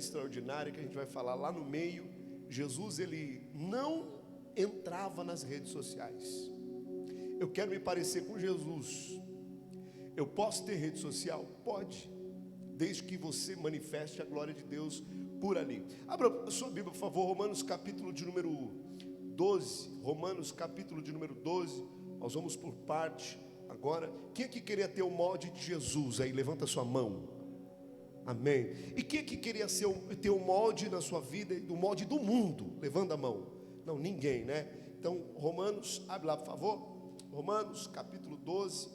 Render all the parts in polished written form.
extraordinária que a gente vai falar lá no meio. Jesus, ele não entrava nas redes sociais. Eu quero me parecer com Jesus. Eu posso ter rede social? Pode, desde que você manifeste a glória de Deus por ali. Abra a sua Bíblia, por favor, Romanos capítulo de número 12. Romanos capítulo de número 12. Nós vamos por parte agora. Quem aqui queria ter o molde de Jesus? Aí levanta a sua mão. Amém. E quem aqui queria ter o molde na sua vida, o molde do mundo? Levanta a mão. Não, ninguém, né? Então, Romanos, abre lá, por favor. Romanos capítulo 12,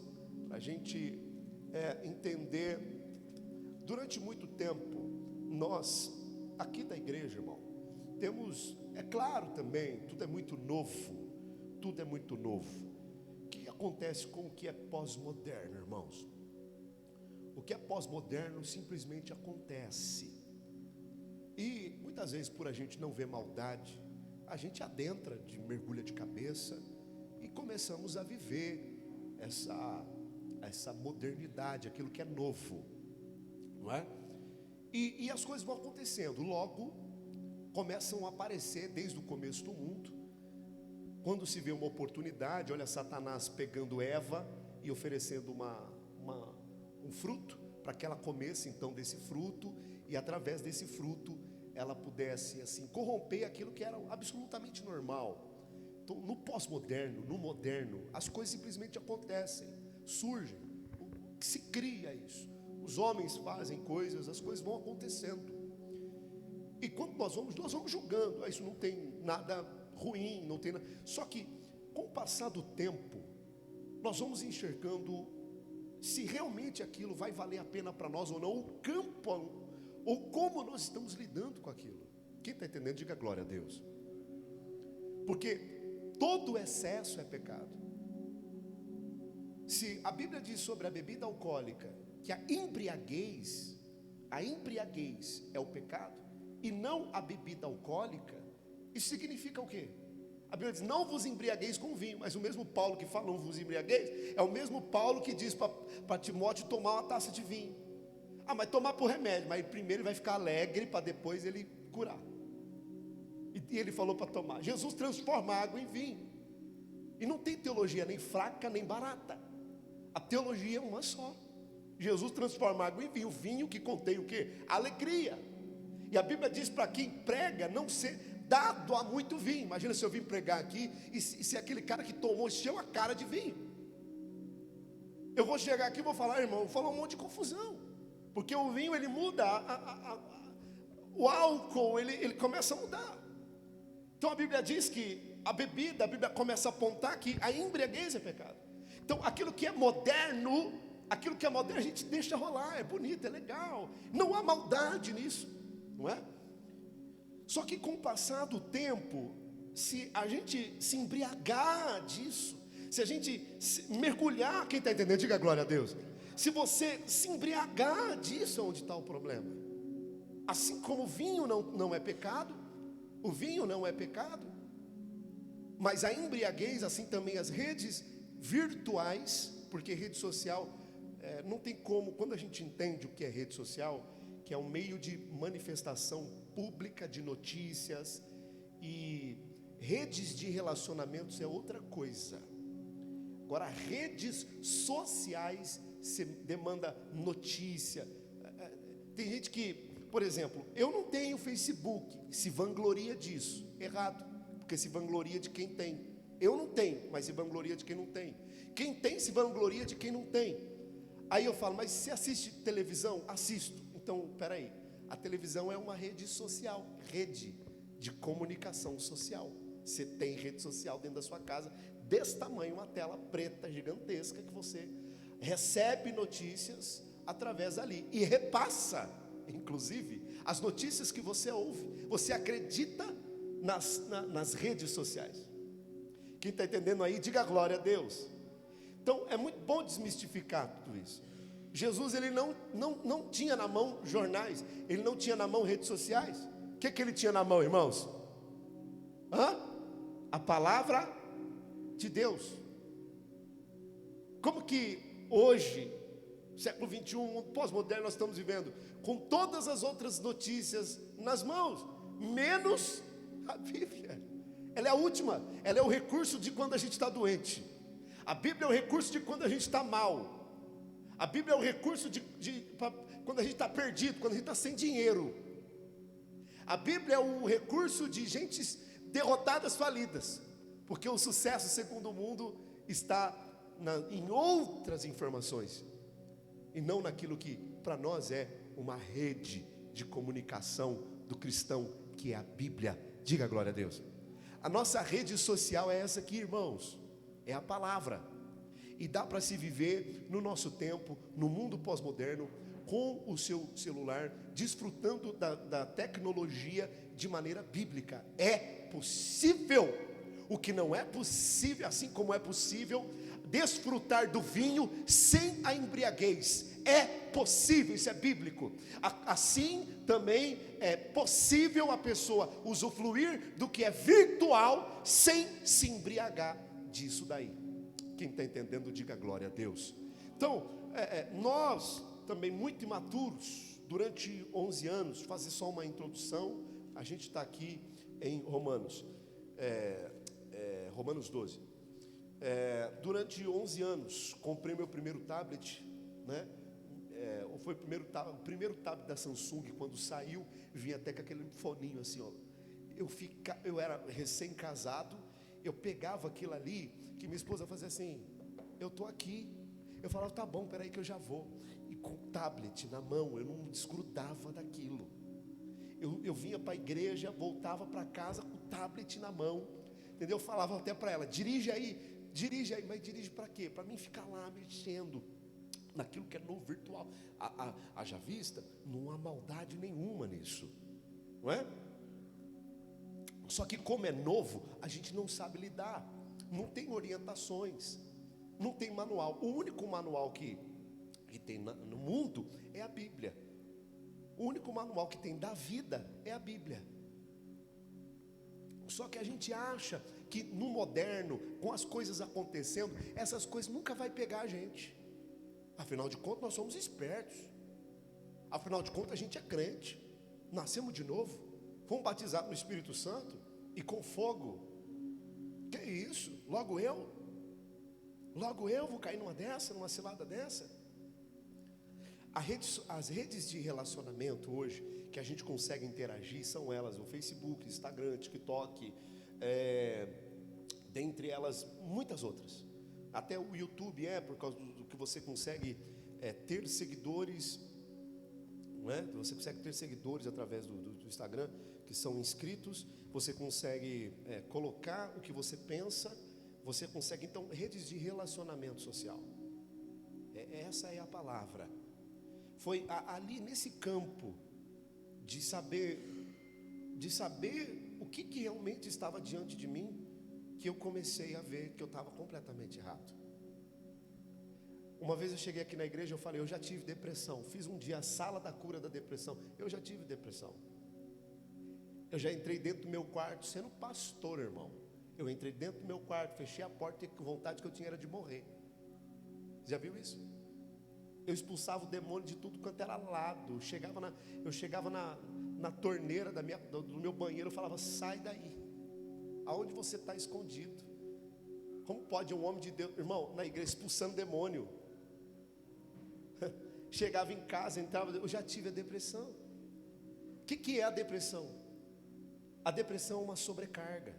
para a gente entender. Durante muito tempo, nós, aqui da igreja, irmão, temos, é claro também, tudo é muito novo. Tudo é muito novo. O que acontece com o que é pós-moderno, irmãos? O que é pós-moderno simplesmente acontece. E muitas vezes, por a gente não ver maldade, a gente adentra, mergulha de cabeça e começamos a viver essa modernidade, aquilo que é novo, não é? E as coisas vão acontecendo, logo começam a aparecer desde o começo do mundo. Quando se vê uma oportunidade, olha Satanás pegando Eva e oferecendo um fruto para que ela comesse então desse fruto, e através desse fruto ela pudesse assim corromper aquilo que era absolutamente normal. Então, no pós-moderno, no moderno, as coisas simplesmente acontecem, surgem, se cria isso. Os homens fazem coisas, as coisas vão acontecendo. E quando nós vamos julgando, isso não tem nada ruim, não tem nada. Só que com o passar do tempo, nós vamos enxergando se realmente aquilo vai valer a pena para nós ou não, o campo, ou como nós estamos lidando com aquilo. Quem está entendendo, diga glória a Deus. Porque todo excesso é pecado. Se a Bíblia diz sobre a bebida alcoólica que a embriaguez é o pecado, e não a bebida alcoólica, isso significa o quê? A Bíblia diz, não vos embriagueis com vinho, mas o mesmo Paulo que fala, não vos embriagueis, é o mesmo Paulo que diz para Timóteo tomar uma taça de vinho. Mas tomar por remédio, mas primeiro ele vai ficar alegre para depois ele curar. E ele falou para tomar. Jesus transforma a água em vinho. E não tem teologia nem fraca nem barata. A teologia é uma só. Jesus transforma a água em vinho. O vinho que contém o quê? Alegria. E a Bíblia diz para quem prega não ser dado a muito vinho. Imagina se eu vim pregar aqui e se aquele cara que tomou encheu a cara de vinho. Eu vou chegar aqui e vou falar, irmão, vou falar um monte de confusão. Porque o vinho ele muda, o álcool ele começa a mudar. Então a Bíblia diz que a Bíblia começa a apontar que a embriaguez é pecado. Então aquilo que é moderno a gente deixa rolar, é bonito, é legal. Não há maldade nisso, não é? Só que com o passar do tempo, se a gente se embriagar disso, se a gente mergulhar, quem está entendendo, diga glória a Deus. Se você se embriagar disso, é onde está o problema. Assim como o vinho não é pecado, o vinho não é pecado, mas a embriaguez, assim também as redes virtuais, porque rede social, não tem como, quando a gente entende o que é rede social, que é um meio de manifestação pública de notícias, e redes de relacionamentos é outra coisa. Agora, redes sociais, você demanda notícia. Tem gente que, por exemplo, eu não tenho Facebook, se vangloria disso, errado, porque se vangloria de quem tem. Eu não tenho, mas se vangloria de quem não tem. Quem tem se vangloria de quem não tem. Aí eu falo, mas você assiste televisão? Assisto. Então, peraí, a televisão é uma rede social, rede de comunicação social. Você tem rede social dentro da sua casa, desse tamanho, uma tela preta gigantesca, que você recebe notícias através dali e repassa, inclusive, as notícias que você ouve. Você acredita nas redes sociais. Quem está entendendo aí, diga glória a Deus. Então é muito bom desmistificar tudo isso. Jesus ele não tinha na mão jornais, ele não tinha na mão redes sociais. O que ele tinha na mão, irmãos? A palavra de Deus. Como que hoje século 21, mundo pós-moderno nós estamos vivendo, com todas as outras notícias nas mãos, menos a Bíblia. Ela é a última, ela é o recurso de quando a gente está doente. A Bíblia é o recurso de quando a gente está mal. A Bíblia é o recurso quando a gente está perdido, quando a gente está sem dinheiro. A Bíblia é o recurso de gentes derrotadas, falidas, porque o sucesso segundo o mundo está em outras informações, e não naquilo que para nós é uma rede de comunicação do cristão, que é a Bíblia. Diga glória a Deus. A nossa rede social é essa aqui, irmãos, é a palavra. E dá para se viver no nosso tempo, no mundo pós-moderno, com o seu celular, desfrutando da tecnologia de maneira bíblica. É possível. O que não é possível, assim como é possível desfrutar do vinho sem a embriaguez, é possível, isso é bíblico. Assim também é possível a pessoa usufruir do que é virtual sem se embriagar disso daí. Quem está entendendo, diga glória a Deus. Então, nós também muito imaturos, durante 11 anos, fazer só uma introdução, a gente está aqui em Romanos 12. Durante 11 anos, comprei meu primeiro tablet, né? Foi o primeiro tablet da Samsung. Quando saiu, vinha até com aquele foninho assim, ó. Eu era recém-casado, eu pegava aquilo ali, que minha esposa fazia assim, eu estou aqui, eu falava, tá bom, peraí que eu já vou, e com o tablet na mão, eu não desgrudava daquilo. Eu vinha para a igreja, voltava para casa com o tablet na mão, entendeu? Eu falava até para ela, dirige aí, mas dirige para quê? Para mim ficar lá mexendo naquilo que é novo, virtual. Haja vista, não há maldade nenhuma nisso, não é? Só que como é novo, a gente não sabe lidar, não tem orientações, não tem manual. O único manual que tem no mundo é a Bíblia. O único manual que tem da vida é a Bíblia. Só que a gente acha que no moderno, com as coisas acontecendo, essas coisas nunca vai pegar a gente. Afinal de contas, nós somos espertos. Afinal de contas, a gente é crente. Nascemos de novo. Fomos batizados no Espírito Santo e com fogo. Que isso? Logo eu vou cair numa cilada dessa? As redes de relacionamento hoje, que a gente consegue interagir, são elas: o Facebook, Instagram, TikTok, dentre elas muitas outras. Até o YouTube por causa do que você consegue ter seguidores, não é? Você consegue ter seguidores através do Instagram, que são inscritos. Você consegue colocar o que você pensa. Você consegue, então, redes de relacionamento social. Essa é a palavra. Foi ali nesse campo de saber o que realmente estava diante de mim, que eu comecei a ver que eu estava completamente errado. Uma vez eu cheguei aqui na igreja, eu falei, eu já tive depressão. Fiz um dia a sala da cura da depressão. Eu já tive depressão. Eu já entrei dentro do meu quarto, sendo pastor, irmão. Eu entrei dentro do meu quarto, fechei a porta e com vontade que eu tinha era de morrer. Já viu isso? Eu expulsava o demônio de tudo quanto era lado. Eu chegava na torneira do meu banheiro, eu falava, sai daí. Aonde você está escondido? Como pode um homem de Deus, irmão, na igreja expulsando demônio? Chegava em casa, entrava, eu já tive a depressão. O que é a depressão? A depressão é uma sobrecarga.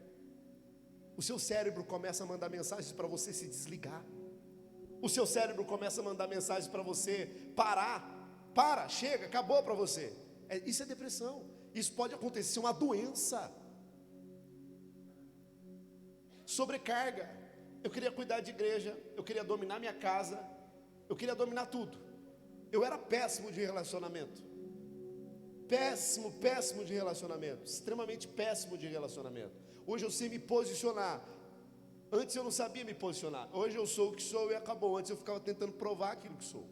O seu cérebro começa a mandar mensagens para você se desligar. O seu cérebro começa a mandar mensagens para você parar, chega, acabou para você. Isso é depressão. Isso pode acontecer, uma doença. Sobrecarga. Eu queria cuidar de igreja, eu queria dominar minha casa, eu queria dominar tudo. Eu era péssimo de relacionamento. Péssimo de relacionamento. Extremamente péssimo de relacionamento. Hoje eu sei me posicionar. Antes eu não sabia me posicionar. Hoje eu sou o que sou e acabou. Antes eu ficava tentando provar aquilo que sou.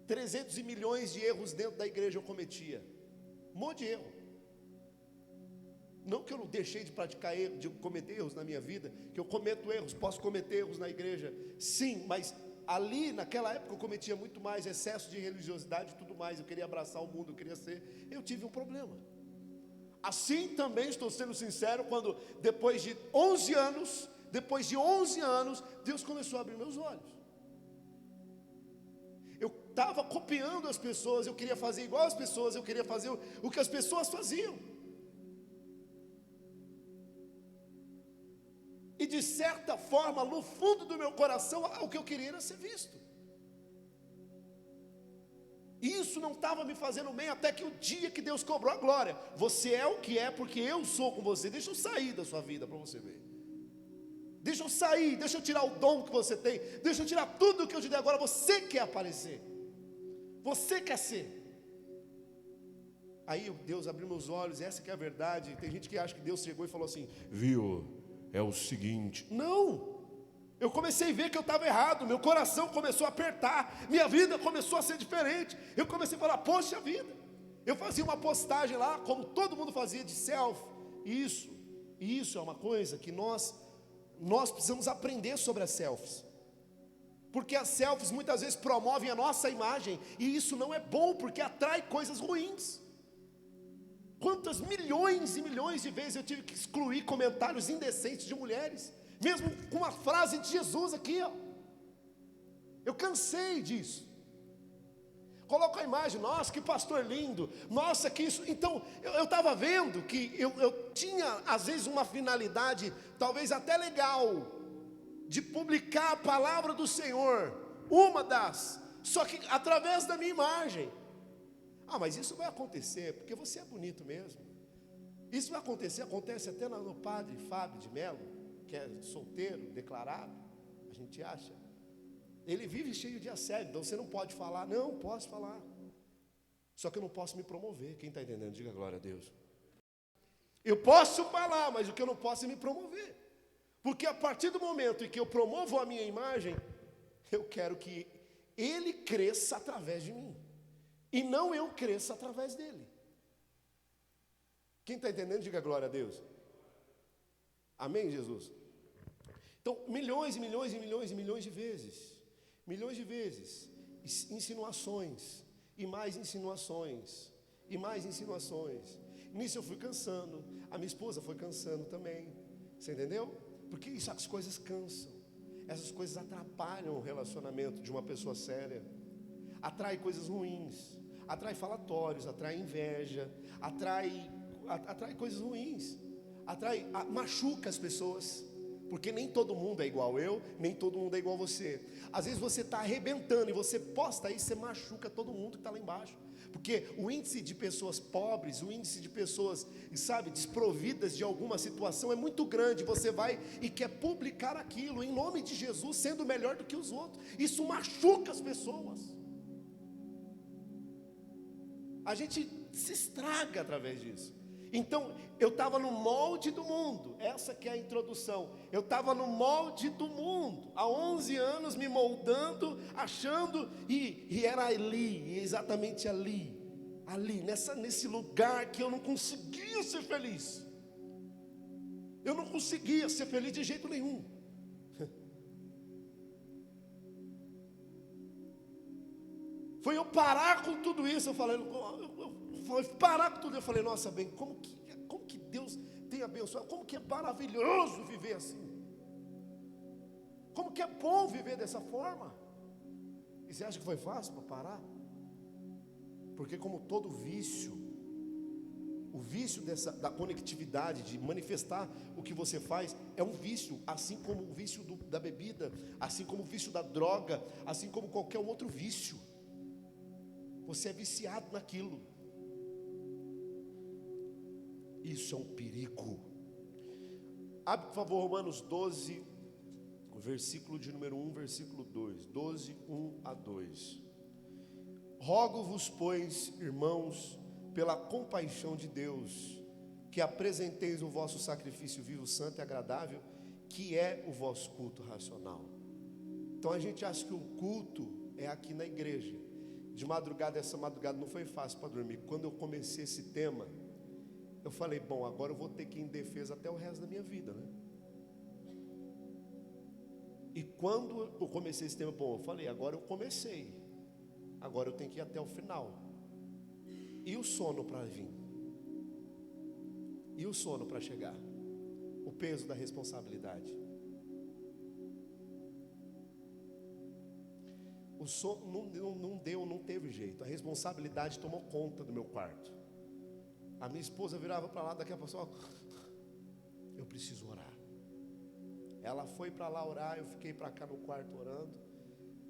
300 milhões de erros dentro da igreja eu cometia. Um monte de erro. Não que eu não deixei de praticar erros, de cometer erros na minha vida, que eu cometo erros, posso cometer erros na igreja. Sim, mas ali, naquela época, eu cometia muito mais excesso de religiosidade e tudo mais. Eu queria abraçar o mundo, eu tive um problema. Assim também estou sendo sincero, quando depois de 11 anos, Deus começou a abrir meus olhos. Eu estava copiando as pessoas, eu queria fazer igual as pessoas, eu queria fazer o que as pessoas faziam. E de certa forma, no fundo do meu coração, o que eu queria era ser visto. E isso não estava me fazendo bem, até que o dia que Deus cobrou a glória. Você é o que é, porque eu sou com você. Deixa eu sair da sua vida para você ver. Deixa eu sair, deixa eu tirar o dom que você tem. Deixa eu tirar tudo que eu te dei agora. Você quer aparecer. Você quer ser. Aí Deus abriu meus olhos, essa que é a verdade. Tem gente que acha que Deus chegou e falou assim: viu, é o seguinte. Não. Eu comecei a ver que eu estava errado, meu coração começou a apertar, minha vida começou a ser diferente. Eu comecei a falar: poxa vida. Eu fazia uma postagem lá, como todo mundo fazia, de selfie. Isso é uma coisa que nós precisamos aprender sobre as selfies. Porque as selfies muitas vezes promovem a nossa imagem, e isso não é bom, porque atrai coisas ruins. Quantas milhões e milhões de vezes eu tive que excluir comentários indecentes de mulheres, mesmo com uma frase de Jesus aqui, ó. Eu cansei disso. Coloca a imagem: nossa, que pastor lindo, nossa, que isso. Então, eu estava vendo que eu tinha, às vezes, uma finalidade, talvez até legal, de publicar a palavra do Senhor, só que através da minha imagem. Mas isso vai acontecer, porque você é bonito mesmo. Isso vai acontecer, acontece até no padre Fábio de Mello, que é solteiro, declarado, a gente acha. Ele vive cheio de assédio, então você não pode falar. Não, posso falar. Só que eu não posso me promover. Quem está entendendo? Diga glória a Deus. Eu posso falar, mas o que eu não posso é me promover. Porque a partir do momento em que eu promovo a minha imagem, eu quero que ele cresça através de mim, e não eu cresça através dele. Quem está entendendo? Diga glória a Deus. Amém, Jesus? Então, milhões e milhões e milhões e milhões de vezes, insinuações, e mais insinuações, e mais insinuações. Nisso eu fui cansando, a minha esposa foi cansando também. Você entendeu? Porque essas coisas cansam, essas coisas atrapalham o relacionamento de uma pessoa séria, atrai coisas ruins, atrai falatórios, atrai inveja, atrai coisas ruins, machuca as pessoas. Porque nem todo mundo é igual eu, nem todo mundo é igual você. Às vezes você está arrebentando e você posta aí, você machuca todo mundo que está lá embaixo. Porque o índice de pessoas pobres, o índice de pessoas, desprovidas de alguma situação é muito grande. Você vai e quer publicar aquilo em nome de Jesus, sendo melhor do que os outros. Isso machuca as pessoas. A gente se estraga através disso. Então, eu estava no molde do mundo. Essa que é a introdução. Eu estava no molde do mundo, há 11 anos me moldando, achando, e era ali, exatamente ali, nesse lugar que eu não conseguia ser feliz. Eu não conseguia ser feliz de jeito nenhum. Foi eu parar com tudo isso. Eu falei, parar com tudo. Eu falei: nossa, bem, como que Deus tem abençoado? Como que é maravilhoso viver assim? Como que é bom viver dessa forma? E você acha que foi fácil para parar? Porque como todo vício, o vício da conectividade, de manifestar o que você faz, é um vício, assim como o vício da bebida, assim como o vício da droga, assim como qualquer outro vício. Você é viciado naquilo. Isso é um perigo. Abre, por favor, Romanos 12, versículo de número 1, versículo 2. 12, 1 a 2. Rogo-vos, pois, irmãos, pela compaixão de Deus, que apresenteis o vosso sacrifício vivo, santo e agradável, que é o vosso culto racional. Então a gente acha que o culto é aqui na igreja. De madrugada, essa madrugada não foi fácil para dormir. Quando eu comecei esse tema, eu falei: bom, agora eu vou ter que ir em defesa até o resto da minha vida, né? E quando eu comecei esse tema, bom, eu falei, agora eu comecei, agora eu tenho que ir até o final. E o sono para vir? E o sono para chegar? O peso da responsabilidade. O sono não teve jeito. A responsabilidade tomou conta do meu quarto. A minha esposa virava para lá, daqui a pouco, eu preciso orar. Ela foi para lá orar, eu fiquei para cá no quarto orando.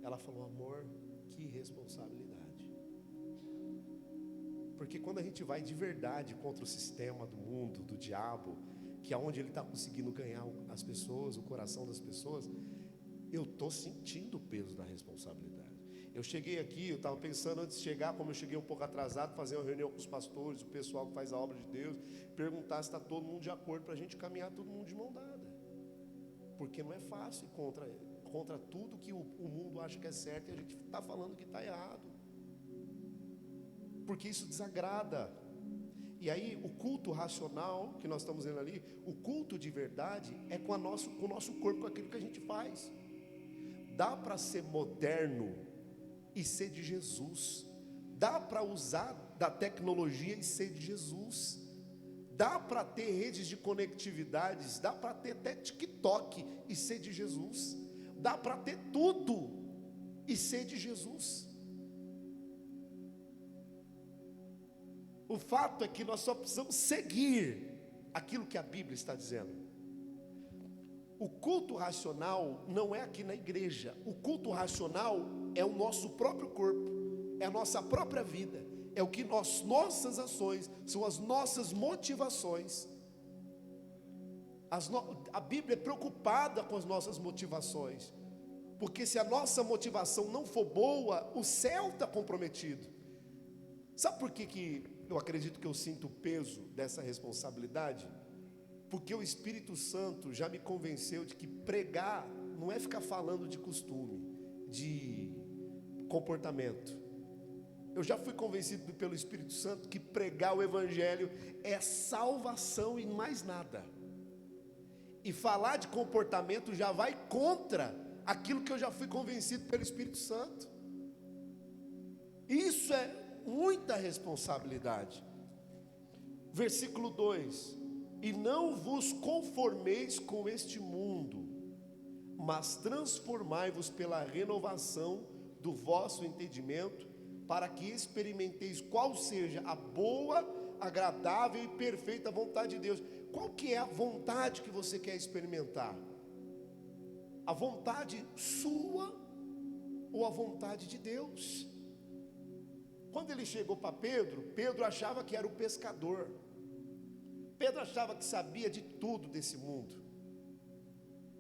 Ela falou, amor, que responsabilidade. Porque quando a gente vai de verdade contra o sistema do mundo, do diabo, que é onde ele está conseguindo ganhar as pessoas, o coração das pessoas, eu estou sentindo o peso da responsabilidade. Eu cheguei aqui, eu estava pensando antes de chegar, como eu cheguei um pouco atrasado, fazer uma reunião com os pastores, o pessoal que faz a obra de Deus, perguntar se está todo mundo de acordo para a gente caminhar todo mundo de mão dada. Porque não é fácil contra tudo que o mundo acha que é certo e a gente está falando que está errado. Porque isso desagrada. E aí o culto racional que nós estamos vendo ali, o culto de verdade é com o nosso corpo, com aquilo que a gente faz. Dá para ser moderno e ser de Jesus. Dá para usar da tecnologia e ser de Jesus. Dá para ter redes de conectividades, dá para ter até TikTok e ser de Jesus. Dá para ter tudo e ser de Jesus. O fato é que nós só precisamos seguir aquilo que a Bíblia está dizendo. O culto racional não é aqui na igreja. O culto racional é o nosso próprio corpo, é a nossa própria vida, é o que nossas ações, são as nossas motivações. A Bíblia é preocupada com as nossas motivações, porque se a nossa motivação não for boa, o céu está comprometido. Sabe por que eu acredito que eu sinto o peso dessa responsabilidade? Porque o Espírito Santo já me convenceu de que pregar não é ficar falando de costume, de comportamento. Eu já fui convencido pelo Espírito Santo que pregar o Evangelho é salvação e mais nada. E falar de comportamento já vai contra aquilo que eu já fui convencido pelo Espírito Santo. Isso é muita responsabilidade. Versículo 2: e não vos conformeis com este mundo, mas transformai-vos pela renovação do vosso entendimento, para que experimenteis qual seja a boa, agradável e perfeita vontade de Deus. Qual que é a vontade que você quer experimentar? A vontade sua ou a vontade de Deus? Quando ele chegou para Pedro, Pedro achava que era o pescador. Pedro achava que sabia de tudo desse mundo.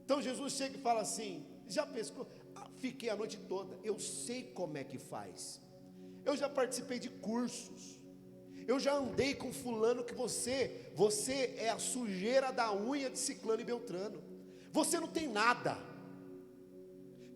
Então Jesus chega e fala assim: já pescou? Fiquei a noite toda, eu sei como é que faz. Eu já participei de cursos. Eu já andei com fulano que você é a sujeira da unha de Ciclano e Beltrano. Você não tem nada.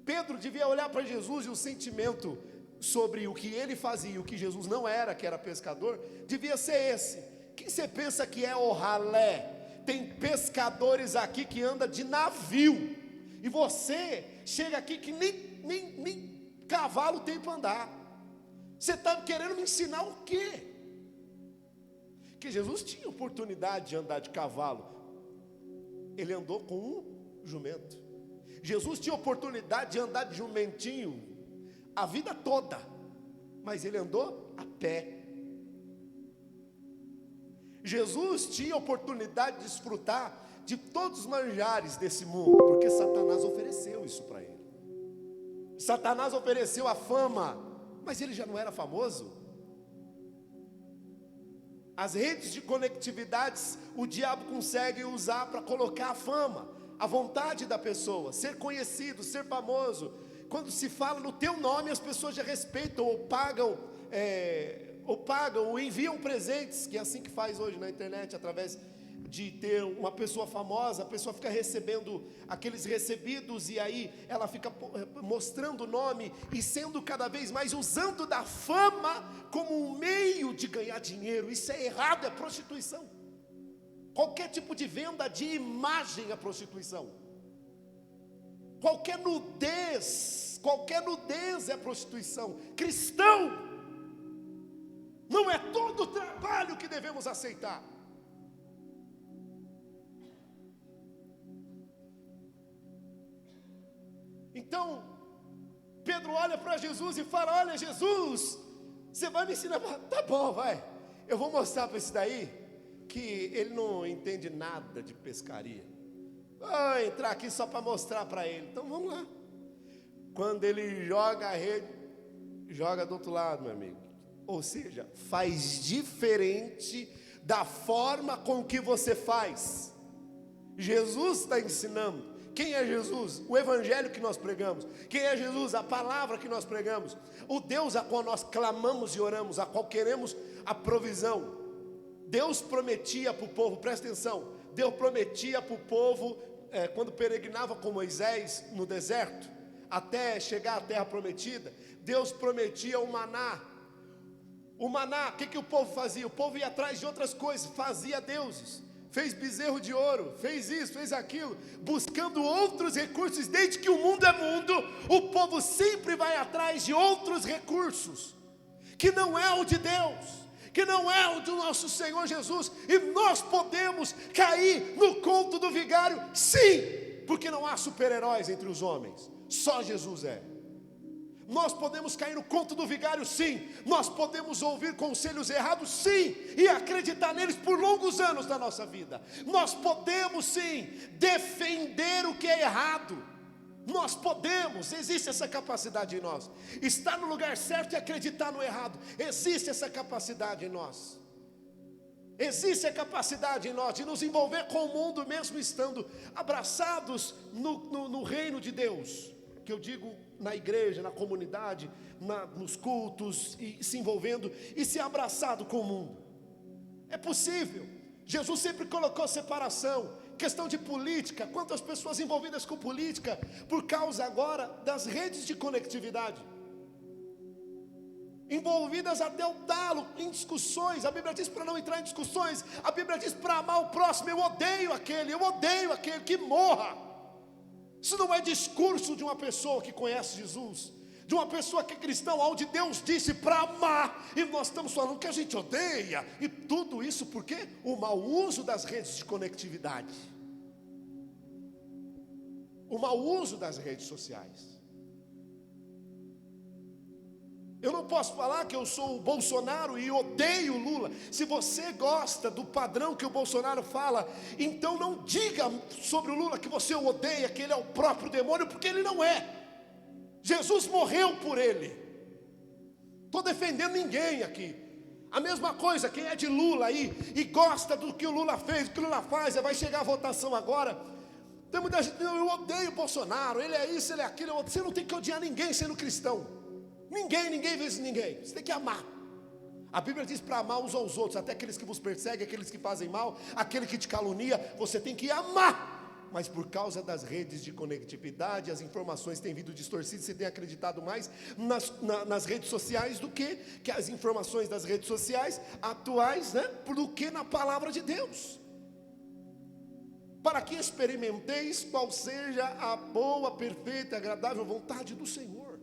Pedro devia olhar para Jesus e o sentimento sobre o que ele fazia e o que Jesus não era, que era pescador, devia ser esse. Quem você pensa que é o ralé? Tem pescadores aqui que andam de navio, e você chega aqui que nem cavalo tem para andar. Você está querendo me ensinar o quê? Que Jesus tinha oportunidade de andar de cavalo, ele andou com um jumento. Jesus tinha oportunidade de andar de jumentinho a vida toda, mas ele andou a pé. Jesus tinha oportunidade de desfrutar de todos os manjares desse mundo, porque Satanás ofereceu isso para ele. Satanás ofereceu a fama, mas ele já não era famoso. As redes de conectividades o diabo consegue usar para colocar a fama, a vontade da pessoa, ser conhecido, ser famoso. Quando se fala no teu nome, as pessoas já respeitam ou pagam, ou enviam presentes, que é assim que faz hoje na internet, através de ter uma pessoa famosa, a pessoa fica recebendo aqueles recebidos, e aí ela fica mostrando o nome, e sendo cada vez mais, usando da fama como um meio de ganhar dinheiro. Isso é errado, é prostituição. Qualquer tipo de venda de imagem é prostituição. Qualquer nudez é prostituição. Cristão, não é todo o trabalho que devemos aceitar. Então, Pedro olha para Jesus e fala: olha, Jesus, você vai me ensinar? Tá bom, vai. Eu vou mostrar para esse daí que ele não entende nada de pescaria. Vou entrar aqui só para mostrar para ele. Então vamos lá. Quando ele joga a rede, joga do outro lado, meu amigo. Ou seja, faz diferente da forma com que você faz. Jesus está ensinando. Quem é Jesus? O evangelho que nós pregamos. Quem é Jesus? A palavra que nós pregamos. O Deus a qual nós clamamos e oramos, a qual queremos a provisão. Deus prometia para o povo, presta atenção, Deus prometia para o povo, quando peregrinava com Moisés no deserto, até chegar à terra prometida, Deus prometia o maná. O maná, o que o povo fazia? O povo ia atrás de outras coisas, fazia deuses, fez bezerro de ouro, fez isso, fez aquilo, buscando outros recursos. Desde que o mundo é mundo, o povo sempre vai atrás de outros recursos, que não é o de Deus, que não é o do nosso Senhor Jesus. E nós podemos cair no conto do vigário, sim, porque não há super-heróis entre os homens, só Jesus é. Nós podemos cair no conto do vigário, sim. Nós podemos ouvir conselhos errados, sim, e acreditar neles por longos anos da nossa vida. Nós podemos, sim, defender o que é errado. Nós podemos, existe essa capacidade em nós. Estar no lugar certo e acreditar no errado. Existe essa capacidade em nós. Existe a capacidade em nós de nos envolver com o mundo, mesmo estando abraçados no reino de Deus. Que eu digo, na igreja, na comunidade, nos cultos, e se envolvendo e se abraçado com o mundo. É possível. Jesus sempre colocou separação. Questão de política, quantas pessoas envolvidas com política, por causa agora das redes de conectividade, envolvidas até o talo em discussões. A Bíblia diz para não entrar em discussões. A Bíblia diz para amar o próximo. Eu odeio aquele, que morra. Isso não é discurso de uma pessoa que conhece Jesus, de uma pessoa que é cristã, onde Deus disse para amar, e nós estamos falando que a gente odeia, e tudo isso por quê? O mau uso das redes de conectividade, o mau uso das redes sociais. Eu não posso falar que eu sou o Bolsonaro e odeio o Lula. Se você gosta do padrão que o Bolsonaro fala, então não diga sobre o Lula que você o odeia, que ele é o próprio demônio, porque ele não é. Jesus morreu por ele. Estou defendendo ninguém aqui. A mesma coisa, quem é de Lula aí e gosta do que o Lula fez, do que o Lula faz, vai chegar a votação agora. Tem muita gente, eu odeio o Bolsonaro, ele é isso, ele é aquilo. Você não tem que odiar ninguém sendo cristão. Ninguém vence ninguém. Você tem que amar. A Bíblia diz para amar uns aos outros, até aqueles que vos perseguem, aqueles que fazem mal, aquele que te calunia. Você tem que amar. Mas por causa das redes de conectividade, as informações têm vindo distorcidas. Você tem acreditado mais nas redes sociais do que as informações das redes sociais atuais, né? Do que na palavra de Deus. Para que experimenteis qual seja a boa, perfeita e agradável vontade do Senhor.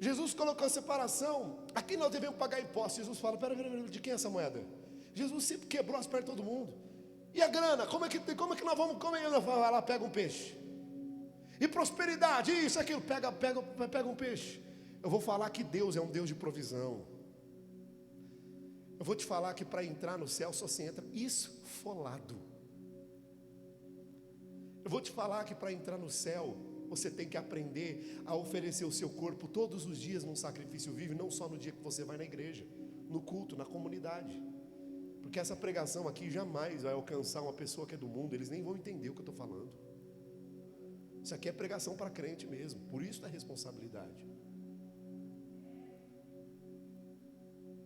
Jesus colocou a separação. Aqui nós devemos pagar impostos. Jesus fala: pera, de quem é essa moeda? Jesus sempre quebrou as pernas de todo mundo. E a grana? Como é que nós vamos comer? Vai lá, pega um peixe. E prosperidade, isso, aquilo, pega um peixe. Eu vou falar que Deus é um Deus de provisão. Eu vou te falar que para entrar no céu só se entra esfolado. Eu vou te falar que para entrar no céu você tem que aprender a oferecer o seu corpo todos os dias num sacrifício vivo, não só no dia que você vai na igreja, no culto, na comunidade. Porque essa pregação aqui jamais vai alcançar uma pessoa que é do mundo, eles nem vão entender o que eu estou falando. Isso aqui é pregação para crente mesmo, por isso é responsabilidade.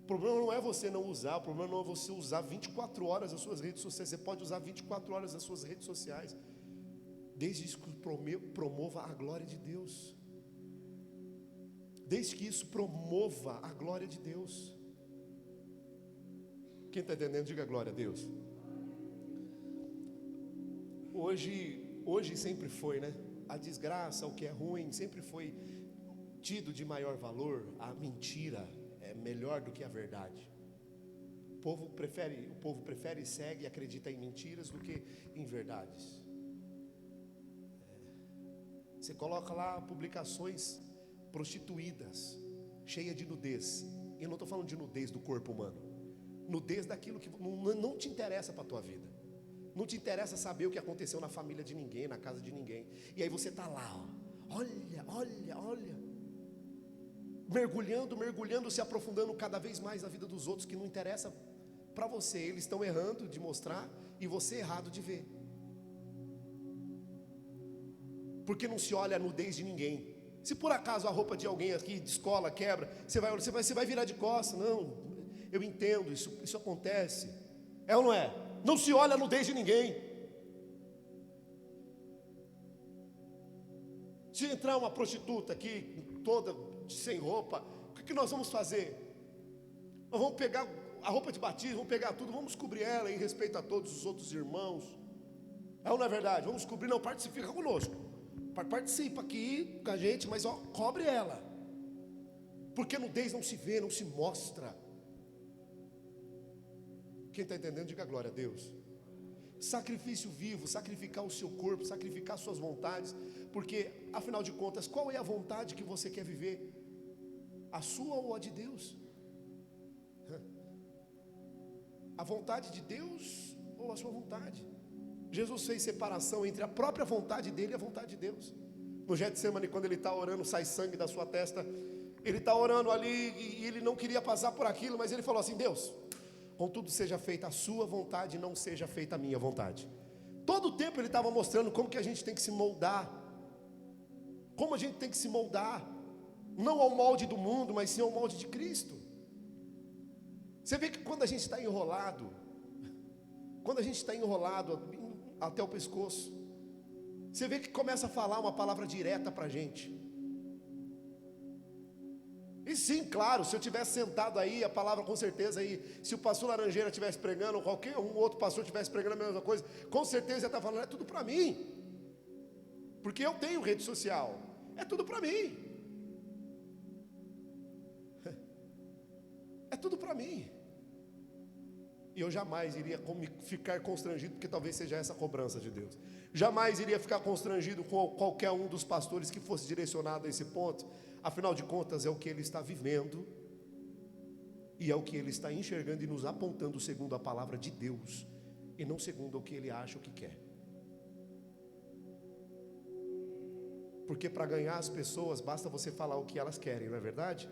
O problema não é você não usar, o problema não é você usar 24 horas as suas redes sociais. Você pode usar 24 horas as suas redes sociais, desde que promova a glória de Deus. Desde que isso promova a glória de Deus. Quem está entendendo, diga glória a Deus. Hoje hoje sempre foi, né? A desgraça, o que é ruim, sempre foi tido de maior valor. A mentira é melhor do que a verdade. O povo prefere e segue e acredita em mentiras do que em verdades. Você coloca lá publicações prostituídas, cheia de nudez. E eu não estou falando de nudez do corpo humano, nudez daquilo que não te interessa para a tua vida. Não te interessa saber o que aconteceu na família de ninguém, na casa de ninguém. E aí você está lá, ó, olha, mergulhando, se aprofundando cada vez mais na vida dos outros, que não interessa para você. Eles estão errando de mostrar e você errado de ver. Porque não se olha a nudez de ninguém. Se por acaso a roupa de alguém aqui de escola quebra, você vai virar de costas. Não, eu entendo, isso acontece. É ou não é? Não se olha a nudez de ninguém. Se entrar uma prostituta aqui, toda sem roupa, o que nós vamos fazer? Nós vamos pegar a roupa de batismo, vamos pegar tudo, vamos cobrir ela em respeito a todos os outros irmãos. É ou não é verdade? Vamos cobrir, não, participa conosco. Participa aqui com a gente, mas cobre ela. Porque nudez não se vê, não se mostra. Quem está entendendo, diga glória a Deus. Sacrifício vivo, sacrificar o seu corpo, sacrificar suas vontades. Porque, afinal de contas, qual é a vontade que você quer viver? A sua ou a de Deus? A vontade de Deus ou a sua vontade? Jesus fez separação entre a própria vontade dele e a vontade de Deus. No Getsemane, quando ele está orando, sai sangue da sua testa. Ele está orando ali e ele não queria passar por aquilo, mas ele falou assim: Deus, contudo seja feita a sua vontade, não seja feita a minha vontade. Todo o tempo ele estava mostrando como que a gente tem que se moldar. Como a gente tem que se moldar. Não ao molde do mundo, mas sim ao molde de Cristo. Você vê que quando a gente está enrolado, até o pescoço, você vê que começa a falar uma palavra direta para a gente. E sim, claro, se eu tivesse sentado aí, a palavra com certeza aí, se o pastor Laranjeira estivesse pregando, ou qualquer outro pastor estivesse pregando a mesma coisa, com certeza ia estar falando: é tudo para mim, porque eu tenho rede social, é tudo para mim, é tudo para mim. E eu jamais iria ficar constrangido, porque talvez seja essa a cobrança de Deus. Jamais iria ficar constrangido com qualquer um dos pastores que fosse direcionado a esse ponto. Afinal de contas, é o que ele está vivendo, e é o que ele está enxergando e nos apontando segundo a palavra de Deus, e não segundo o que ele acha ou que quer. Porque para ganhar as pessoas, basta você falar o que elas querem, não é verdade?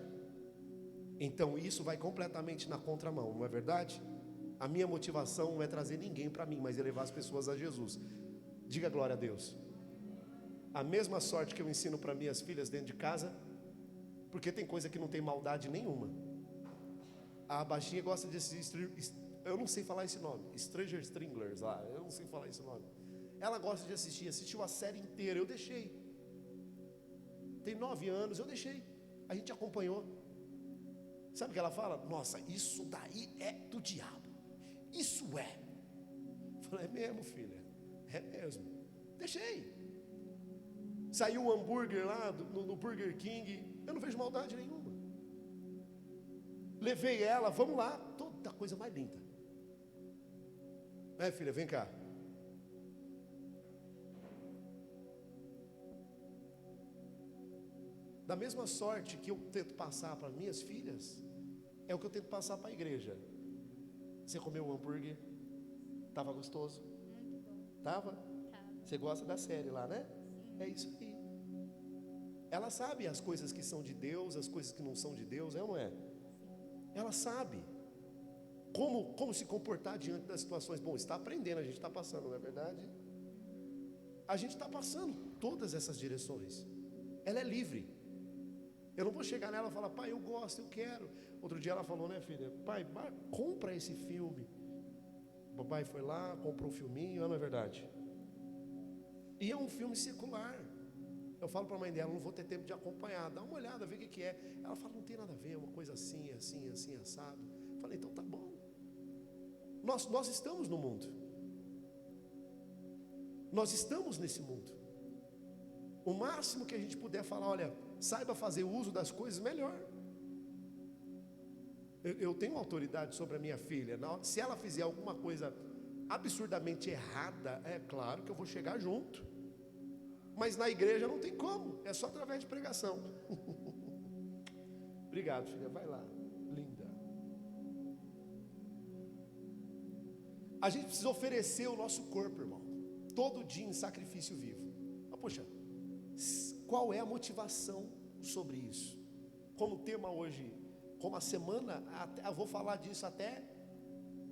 Então isso vai completamente na contramão, não é verdade? A minha motivação não é trazer ninguém para mim, mas é levar as pessoas a Jesus. Diga glória a Deus. A mesma sorte que eu ensino para minhas filhas dentro de casa, porque tem coisa que não tem maldade nenhuma. A baixinha gosta de assistir, eu não sei falar esse nome, Stranger Stranglers lá, eu não sei falar esse nome. Ela gosta de assistiu a série inteira, eu deixei. Tem 9 anos, eu deixei. A gente acompanhou. Sabe o que ela fala? Nossa, isso daí é do diabo. Isso é. Eu falei: é mesmo, filha, é mesmo. Deixei. Saiu um hambúrguer lá no Burger King, eu não vejo maldade nenhuma. Levei ela, vamos lá, toda coisa mais linda. Filha, vem cá. Da mesma sorte que eu tento passar para minhas filhas, é o que eu tento passar para a igreja. Você comeu o hambúrguer? Estava gostoso? Muito bom. Estava? Tá. Você gosta da série lá, né? É isso aí. Ela sabe as coisas que são de Deus, as coisas que não são de Deus, é ou não é? Ela sabe como se comportar diante das situações. Bom, está aprendendo, a gente está passando, não é verdade? A gente está passando todas essas direções. Ela é livre. Eu não vou chegar nela e falar: pai, eu gosto, eu quero. Outro dia ela falou, né, filha? Pai, compra esse filme. O papai foi lá, comprou um filminho, não é verdade? E é um filme secular. Eu falo para a mãe dela: não vou ter tempo de acompanhar, dá uma olhada, vê o que é. Ela fala: não tem nada a ver, é uma coisa assim, assim, assim, assado. Eu falei: então tá bom. Nós estamos no mundo. Nós estamos nesse mundo. O máximo que a gente puder falar, olha, saiba fazer uso das coisas, melhor. Eu tenho autoridade sobre a minha filha. Se ela fizer alguma coisa absurdamente errada, é claro que eu vou chegar junto. Mas na igreja não tem como, é só através de pregação. Obrigado, filha, vai lá, linda. A gente precisa oferecer o nosso corpo, irmão, todo dia em sacrifício vivo. Mas, poxa, qual é a motivação sobre isso? Como o tema hoje, como a semana, eu vou falar disso até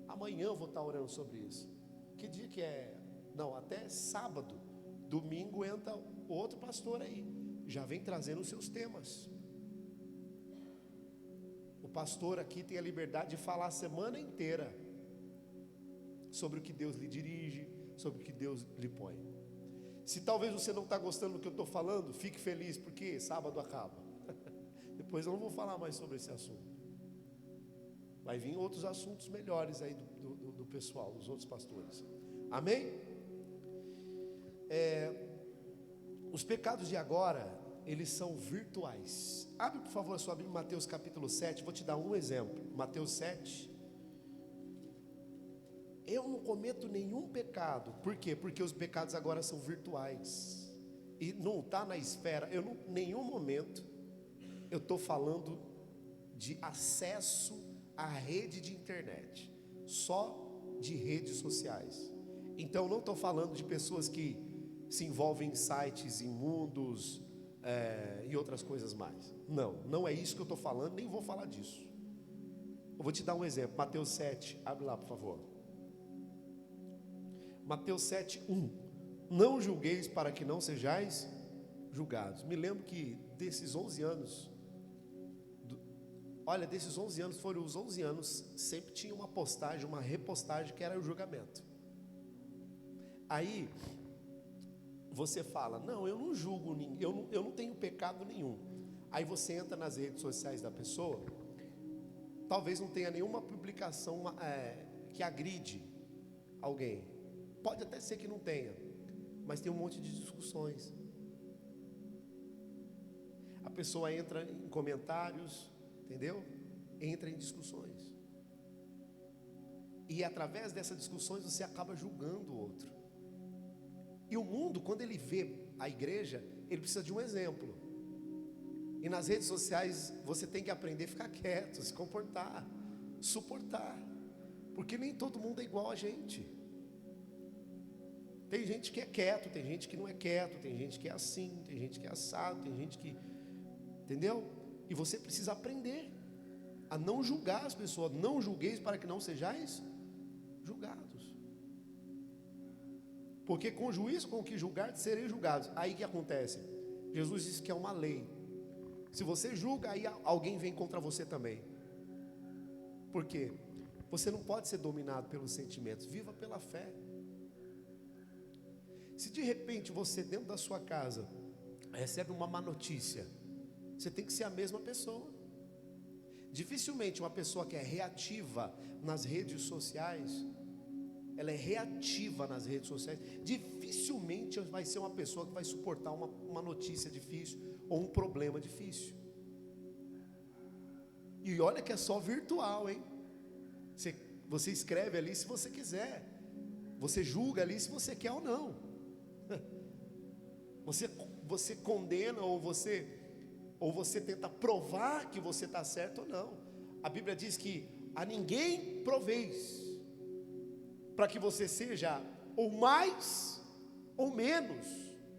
amanhã, eu vou estar orando sobre isso. Que dia que é? Não, até sábado. Domingo entra outro pastor aí, já vem trazendo os seus temas. O pastor aqui tem a liberdade de falar a semana inteira sobre o que Deus lhe dirige, sobre o que Deus lhe põe. Se talvez você não está gostando do que eu estou falando, fique feliz, porque sábado acaba. Depois eu não vou falar mais sobre esse assunto. Vai vir outros assuntos melhores aí do pessoal, dos outros pastores. Amém? Os pecados de agora, eles são virtuais. Abre por favor a sua Bíblia, Mateus capítulo 7, vou te dar um exemplo. Mateus 7. Eu não cometo nenhum pecado. Por quê? Porque os pecados agora são virtuais. E não está na esfera. Em nenhum momento eu estou falando de acesso à rede de internet. Só de redes sociais. Então não estou falando de pessoas que se envolvem em sites imundos e outras coisas mais. Não é isso que eu estou falando, nem vou falar disso. Eu vou te dar um exemplo. Mateus 7, abre lá por favor. Mateus 7, 1. Não julgueis para que não sejais julgados. Me lembro que desses 11 anos, desses 11 anos, foram os 11 anos, sempre tinha uma postagem, uma repostagem que era o julgamento. Aí, você fala, não, eu não julgo ninguém, eu não tenho pecado nenhum. Aí você entra nas redes sociais da pessoa, talvez não tenha nenhuma publicação que agride alguém. Pode até ser que não tenha, mas tem um monte de discussões. A pessoa entra em comentários, entendeu? Entra em discussões. E através dessas discussões você acaba julgando o outro. E o mundo, quando ele vê a igreja, ele precisa de um exemplo. E nas redes sociais você tem que aprender a ficar quieto, se comportar, suportar. Porque nem todo mundo é igual a gente. Tem gente que é quieto, tem gente que não é quieto, tem gente que é assim, tem gente que é assado, tem gente que... Entendeu? E você precisa aprender a não julgar as pessoas. Não julgueis para que não sejais julgados. Porque com juízo com que julgar, sereis julgados. Aí o que acontece? Jesus disse que é uma lei. Se você julga, aí alguém vem contra você também. Por quê? Você não pode ser dominado pelos sentimentos. Viva pela fé. Se de repente você dentro da sua casa recebe uma má notícia, você tem que ser a mesma pessoa. Dificilmente uma pessoa que é reativa nas redes sociais, ela é reativa nas redes sociais, dificilmente vai ser uma pessoa que vai suportar uma notícia difícil ou um problema difícil. E olha que é só virtual, hein? Você escreve ali se você quiser, você julga ali se você quer ou não. Você condena ou você tenta provar que você está certo ou não. A Bíblia diz que a ninguém proveis, para que você seja ou mais ou menos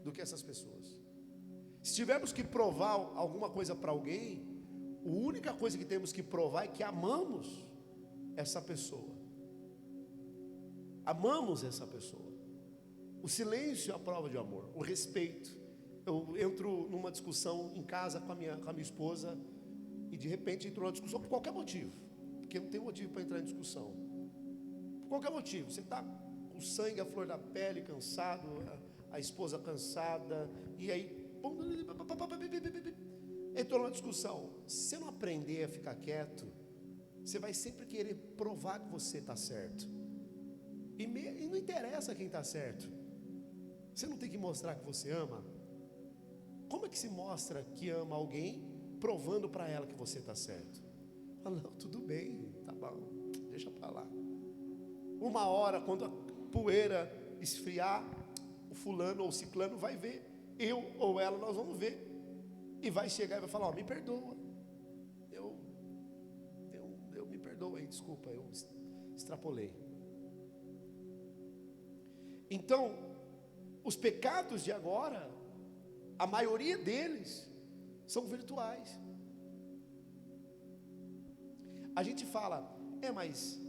do que essas pessoas. Se tivermos que provar alguma coisa para alguém, a única coisa que temos que provar é que amamos essa pessoa. Amamos essa pessoa. O silêncio é a prova de amor, o respeito. Eu entro numa discussão em casa com a minha esposa, e de repente entrou numa discussão por qualquer motivo, porque não tem motivo para entrar em discussão. Por qualquer motivo, você está com sangue à flor da pele, cansado, a esposa cansada, e aí entrou numa discussão. Se você não aprender a ficar quieto, você vai sempre querer provar que você está certo. E não interessa quem está certo. Você não tem que mostrar que você ama? Como é que se mostra que ama alguém provando para ela que você está certo? Fala, não, tudo bem, tá bom, deixa para lá. Uma hora, quando a poeira esfriar, o fulano ou o ciclano vai ver, eu ou ela, nós vamos ver, e vai chegar e vai falar, me perdoa, eu me perdoa aí, desculpa, eu extrapolei. Então, os pecados de agora, a maioria deles são virtuais. A gente fala, mas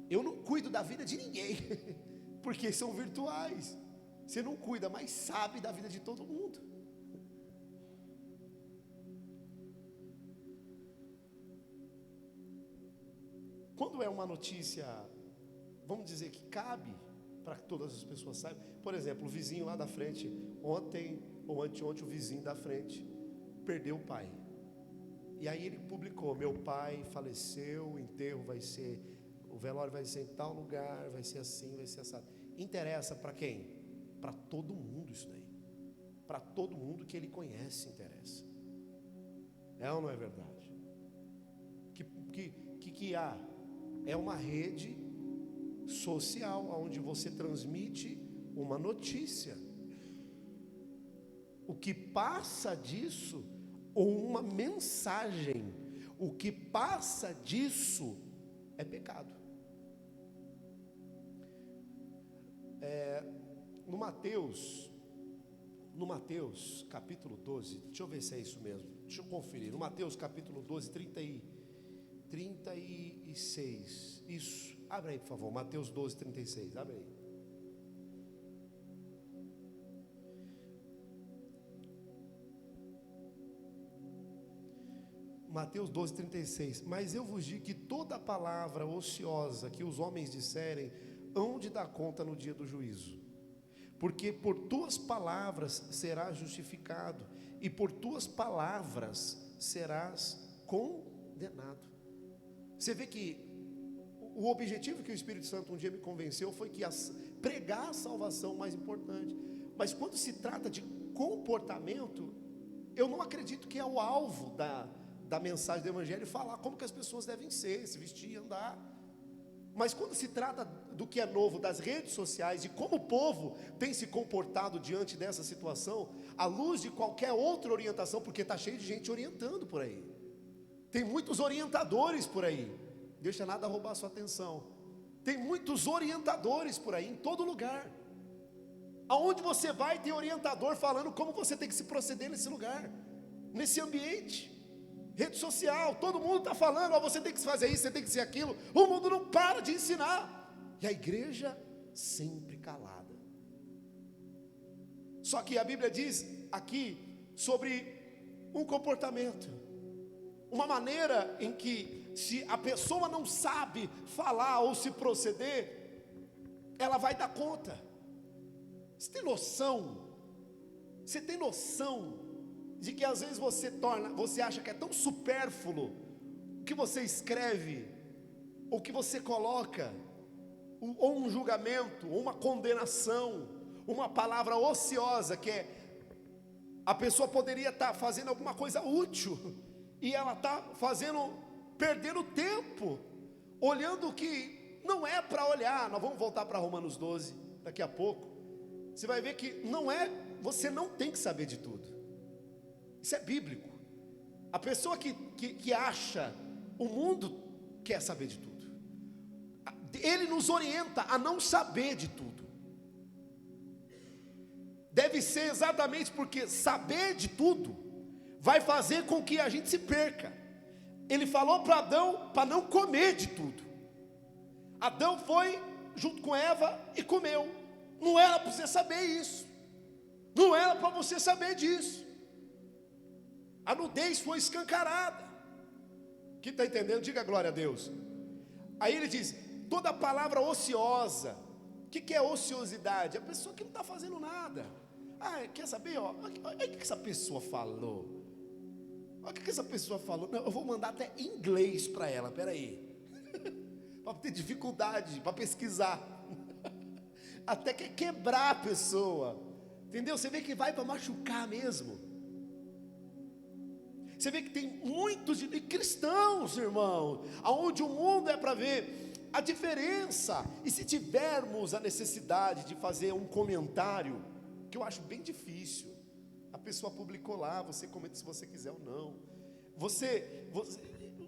eu não cuido da vida de ninguém, porque são virtuais. Você não cuida, mas sabe da vida de todo mundo. Quando é uma notícia, vamos dizer que cabe para que todas as pessoas saibam. Por exemplo, o vizinho lá da frente, ontem ou anteontem, o vizinho da frente perdeu o pai. E aí ele publicou, meu pai faleceu, o enterro vai ser, o velório vai ser em tal lugar, vai ser assim, vai ser assado. Interessa para quem? Para todo mundo isso daí. Para todo mundo que ele conhece interessa. É ou não é verdade? Que há? É uma rede social onde você transmite uma notícia. O que passa disso, ou uma mensagem, o que passa disso é pecado. No Mateus capítulo 12, deixa eu ver se é isso mesmo, deixa eu conferir. No Mateus capítulo 12, 36, isso, abre aí por favor, Mateus 12, 36, abre aí. Mateus 12, 36, mas eu vos digo que toda palavra ociosa que os homens disserem, hão de dar conta no dia do juízo, porque por tuas palavras serás justificado, e por tuas palavras serás condenado. Você vê que o objetivo que o Espírito Santo um dia me convenceu foi que pregar a salvação é mais importante, mas quando se trata de comportamento, eu não acredito que é o alvo da mensagem do Evangelho falar como que as pessoas devem ser, se vestir, andar. Mas quando se trata do que é novo, das redes sociais, e como o povo tem se comportado diante dessa situação, à luz de qualquer outra orientação, porque está cheio de gente orientando por aí, tem muitos orientadores por aí, deixa nada roubar a sua atenção, tem muitos orientadores por aí, em todo lugar, aonde você vai tem orientador falando como você tem que se proceder nesse lugar, nesse ambiente. Rede social, todo mundo está falando, você tem que fazer isso, você tem que ser aquilo. O mundo não para de ensinar, e a igreja sempre calada. Só que a Bíblia diz aqui sobre um comportamento, uma maneira em que, se a pessoa não sabe falar ou se proceder, ela vai dar conta. Você tem noção? Você tem noção de que às vezes você acha que é tão supérfluo o que você escreve, ou que você coloca, ou um julgamento, ou uma condenação, uma palavra ociosa, que é, a pessoa poderia estar fazendo alguma coisa útil, e ela está perdendo tempo, olhando o que não é para olhar. Nós vamos voltar para Romanos 12, daqui a pouco, você vai ver que você não tem que saber de tudo. Isso é bíblico. A pessoa que acha, o mundo quer saber de tudo. Ele nos orienta a não saber de tudo. Deve ser exatamente porque saber de tudo vai fazer com que a gente se perca. Ele falou para Adão para não comer de tudo. Adão foi junto com Eva e comeu. Não era para você saber isso. Não era para você saber disso. A nudez foi escancarada. Quem está entendendo? Diga glória a Deus. Aí ele diz, toda palavra ociosa. O que é ociosidade? A pessoa que não está fazendo nada. Quer saber? Olha o que essa pessoa falou. Olha o que essa pessoa falou. Não, eu vou mandar até em inglês para ela. Espera aí. Para ter dificuldade, para pesquisar. Até quebrar a pessoa. Entendeu? Você vê que vai para machucar mesmo. Você vê que tem muitos de cristãos, irmão, aonde o mundo é para ver a diferença. E se tivermos a necessidade de fazer um comentário, que eu acho bem difícil, a pessoa publicou lá, você comenta se você quiser ou não.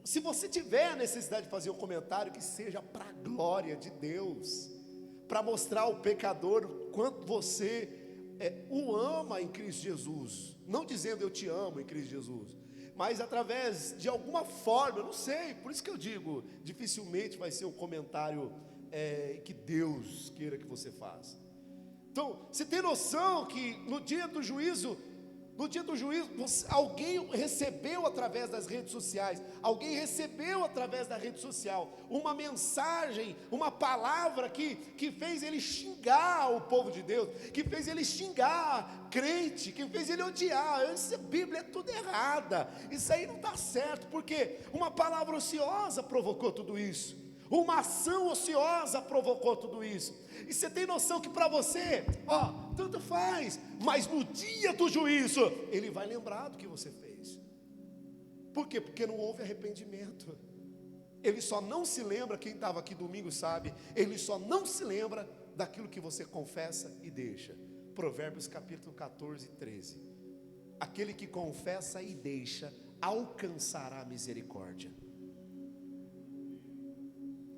Se você tiver a necessidade de fazer um comentário, que seja para a glória de Deus, para mostrar ao pecador o quanto você o ama em Cristo Jesus, não dizendo eu te amo em Cristo Jesus, mas através de alguma forma, eu não sei, por isso que eu digo, dificilmente vai ser um comentário que Deus queira que você faça. Então, você tem noção que no dia do juízo, alguém recebeu através das redes sociais, alguém recebeu através da rede social uma mensagem, uma palavra que fez ele xingar o povo de Deus, que fez ele xingar crente, que fez ele odiar. Essa Bíblia é tudo errada, isso aí não está certo, porque uma palavra ociosa provocou tudo isso, uma ação ociosa provocou tudo isso. E você tem noção que para você, tanto faz, mas no dia do juízo, Ele vai lembrar do que você fez. Por quê? Porque não houve arrependimento. Ele só não se lembra, quem estava aqui domingo sabe, Ele só não se lembra daquilo que você confessa e deixa. Provérbios capítulo 14, 13. Aquele que confessa e deixa, alcançará a misericórdia.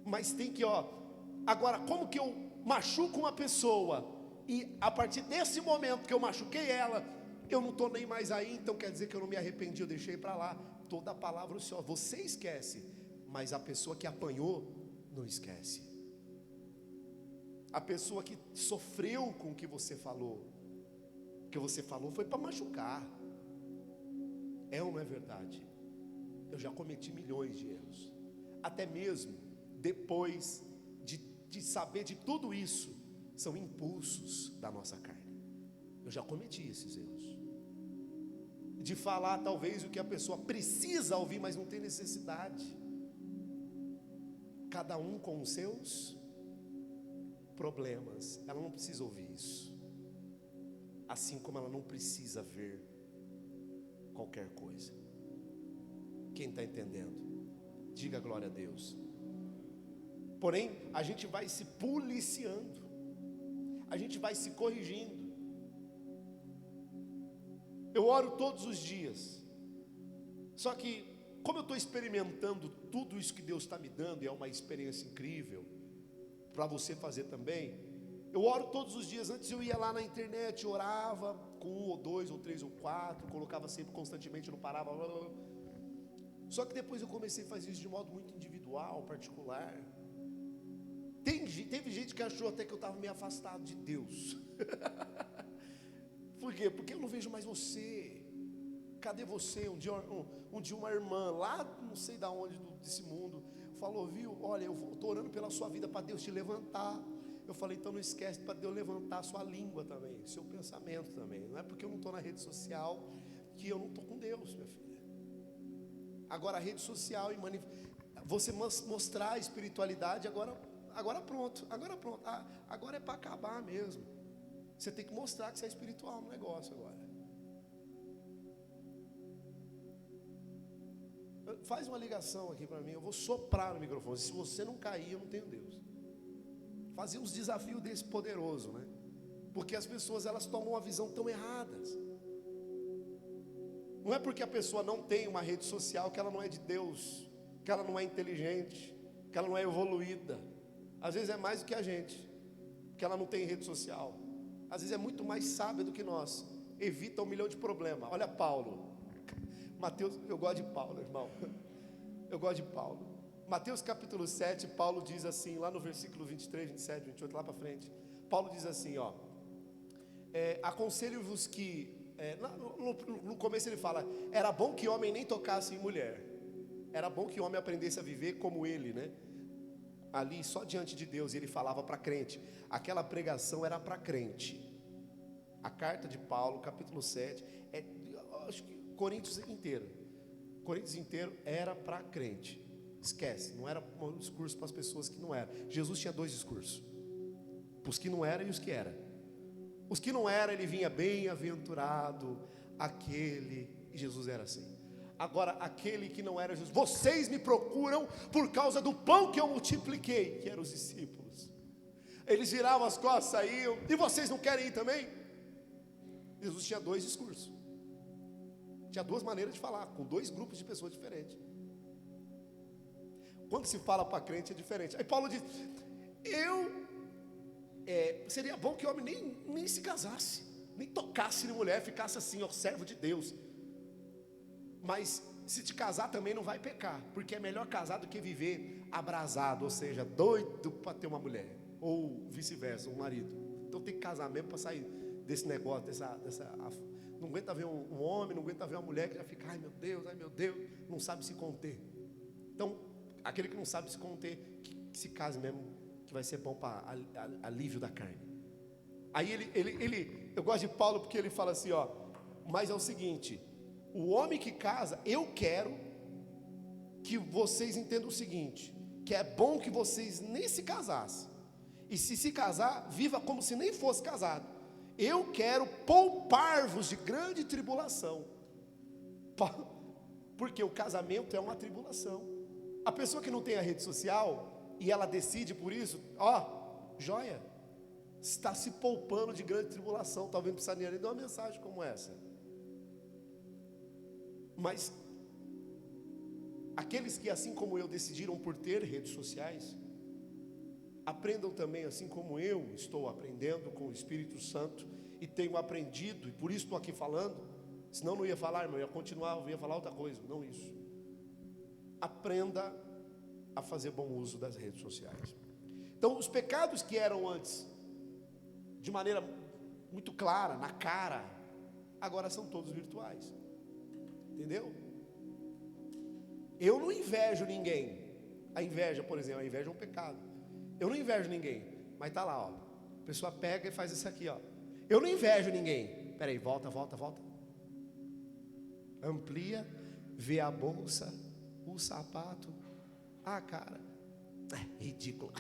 Mas tem que, agora como que eu machuco uma pessoa, e a partir desse momento que eu machuquei ela, eu não estou nem mais aí, então quer dizer que eu não me arrependi, eu deixei para lá. Toda a palavra ociosa, você esquece, mas a pessoa que apanhou, não esquece. A pessoa que sofreu com o que você falou foi para machucar. É ou não é verdade? Eu já cometi milhões de erros, até mesmo depois de saber de tudo isso, são impulsos da nossa carne. Eu já cometi esses erros, de falar talvez o que a pessoa precisa ouvir, mas não tem necessidade. Cada um com os seus problemas, ela não precisa ouvir isso, assim como ela não precisa ver qualquer coisa. Quem está entendendo? Diga glória a Deus. Porém, a gente vai se policiando, a gente vai se corrigindo. Eu oro todos os dias, só que como eu estou experimentando tudo isso que Deus está me dando, e é uma experiência incrível, para você fazer também, eu oro todos os dias. Antes eu ia lá na internet, orava com 1 ou 2 ou 3 ou 4, colocava sempre constantemente, não parava, só que depois eu comecei a fazer isso de modo muito individual, particular. Teve gente que achou até que eu estava meio afastado de Deus. Por quê? Porque eu não vejo mais você. Cadê você? Um dia uma irmã lá, não sei de onde, desse mundo, falou, viu, olha, eu estou orando pela sua vida, para Deus te levantar. Eu falei, então não esquece, para Deus levantar a sua língua também, seu pensamento também. Não é porque eu não estou na rede social que eu não estou com Deus, minha filha. Agora a rede social e você mostrar a espiritualidade, agora pronto, agora é para acabar mesmo. Você tem que mostrar que você é espiritual no negócio agora. Faz uma ligação aqui para mim, eu vou soprar no microfone. Se você não cair, eu não tenho Deus. Fazer uns desafios desse poderoso, né? Porque as pessoas, elas tomam uma visão tão erradas. Não é porque a pessoa não tem uma rede social que ela não é de Deus, que ela não é inteligente, que ela não é evoluída. Às vezes é mais do que a gente, que ela não tem rede social. Às vezes é muito mais sábia do que nós. Evita 1 milhão de problemas. Olha Paulo, Mateus, eu gosto de Paulo, irmão. Eu gosto de Paulo. Mateus capítulo 7, Paulo diz assim, lá no versículo 23, 27, 28, lá para frente. Paulo diz assim, aconselho-vos que, no começo ele fala, era bom que homem nem tocasse em mulher. Era bom que homem aprendesse a viver como ele, né? Ali só diante de Deus. Ele falava para crente, aquela pregação era para crente. A carta de Paulo, capítulo 7, acho que Coríntios inteiro era para crente. Esquece, não era um discurso para as pessoas que não eram. Jesus tinha 2 discursos, para os que não eram e os que eram. Os que não eram, ele vinha bem-aventurado aquele, e Jesus era assim. Agora, aquele que não era Jesus, vocês me procuram por causa do pão que eu multipliquei, que eram os discípulos. Eles viravam as costas, saíam, e vocês não querem ir também? Jesus tinha dois discursos, tinha duas maneiras de falar, com dois grupos de pessoas diferentes. Quando se fala para crente é diferente. Aí Paulo diz, seria bom que o homem nem se casasse, nem tocasse em mulher, ficasse assim, ó, servo de Deus. Mas se te casar também não vai pecar, porque é melhor casar do que viver abrasado, ou seja, doido para ter uma mulher, ou vice-versa, um marido. Então tem que casar mesmo para sair desse negócio, não aguenta ver um homem, não aguenta ver uma mulher que já fica, ai meu Deus, não sabe se conter. Então, aquele que não sabe se conter, que se case mesmo, que vai ser bom para alívio da carne. Aí eu gosto de Paulo porque ele fala assim, ó, mas é o seguinte, o homem que casa, eu quero que vocês entendam o seguinte, que é bom que vocês nem se casassem, e se casar, viva como se nem fosse casado. Eu quero poupar-vos de grande tribulação, porque o casamento é uma tribulação. A pessoa que não tem a rede social, e ela decide por isso, ó, joia, está se poupando de grande tribulação. Talvez não precisaria nem dar uma mensagem como essa. Mas aqueles que assim como eu decidiram por ter redes sociais, aprendam também assim como eu estou aprendendo com o Espírito Santo e tenho aprendido, e por isso estou aqui falando. Senão não ia falar, irmão, ia continuar, eu ia falar outra coisa, não isso. Aprenda a fazer bom uso das redes sociais. Então, os pecados que eram antes de maneira muito clara, na cara, agora são todos virtuais. Entendeu? Eu não invejo ninguém. A inveja, por exemplo, a inveja é um pecado. Eu não invejo ninguém, mas tá lá, ó. A pessoa pega e faz isso aqui, ó. Eu não invejo ninguém. Peraí, volta. Amplia, vê a bolsa, o sapato. Ah, cara, é ridículo.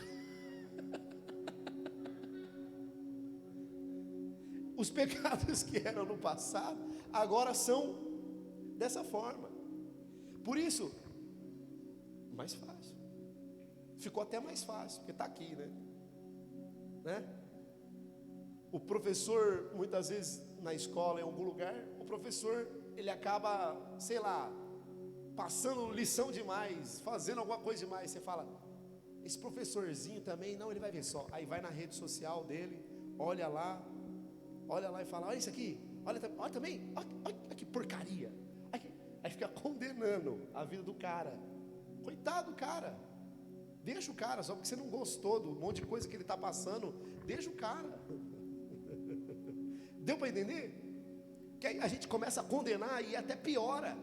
Os pecados que eram no passado, agora são dessa forma. Por isso, mais fácil. Ficou até mais fácil, porque está aqui, né? O professor, muitas vezes, na escola, em algum lugar, o professor, ele acaba, sei lá, passando lição demais, fazendo alguma coisa demais. Você fala, esse professorzinho também, não, ele vai ver só. Aí vai na rede social dele, olha lá e fala, olha isso aqui, olha também, olha que porcaria. Aí fica condenando a vida do cara. Coitado do cara. Deixa o cara, só porque você não gostou do monte de coisa que ele está passando, deixa o cara. Deu para entender? Que aí a gente começa a condenar e até piora.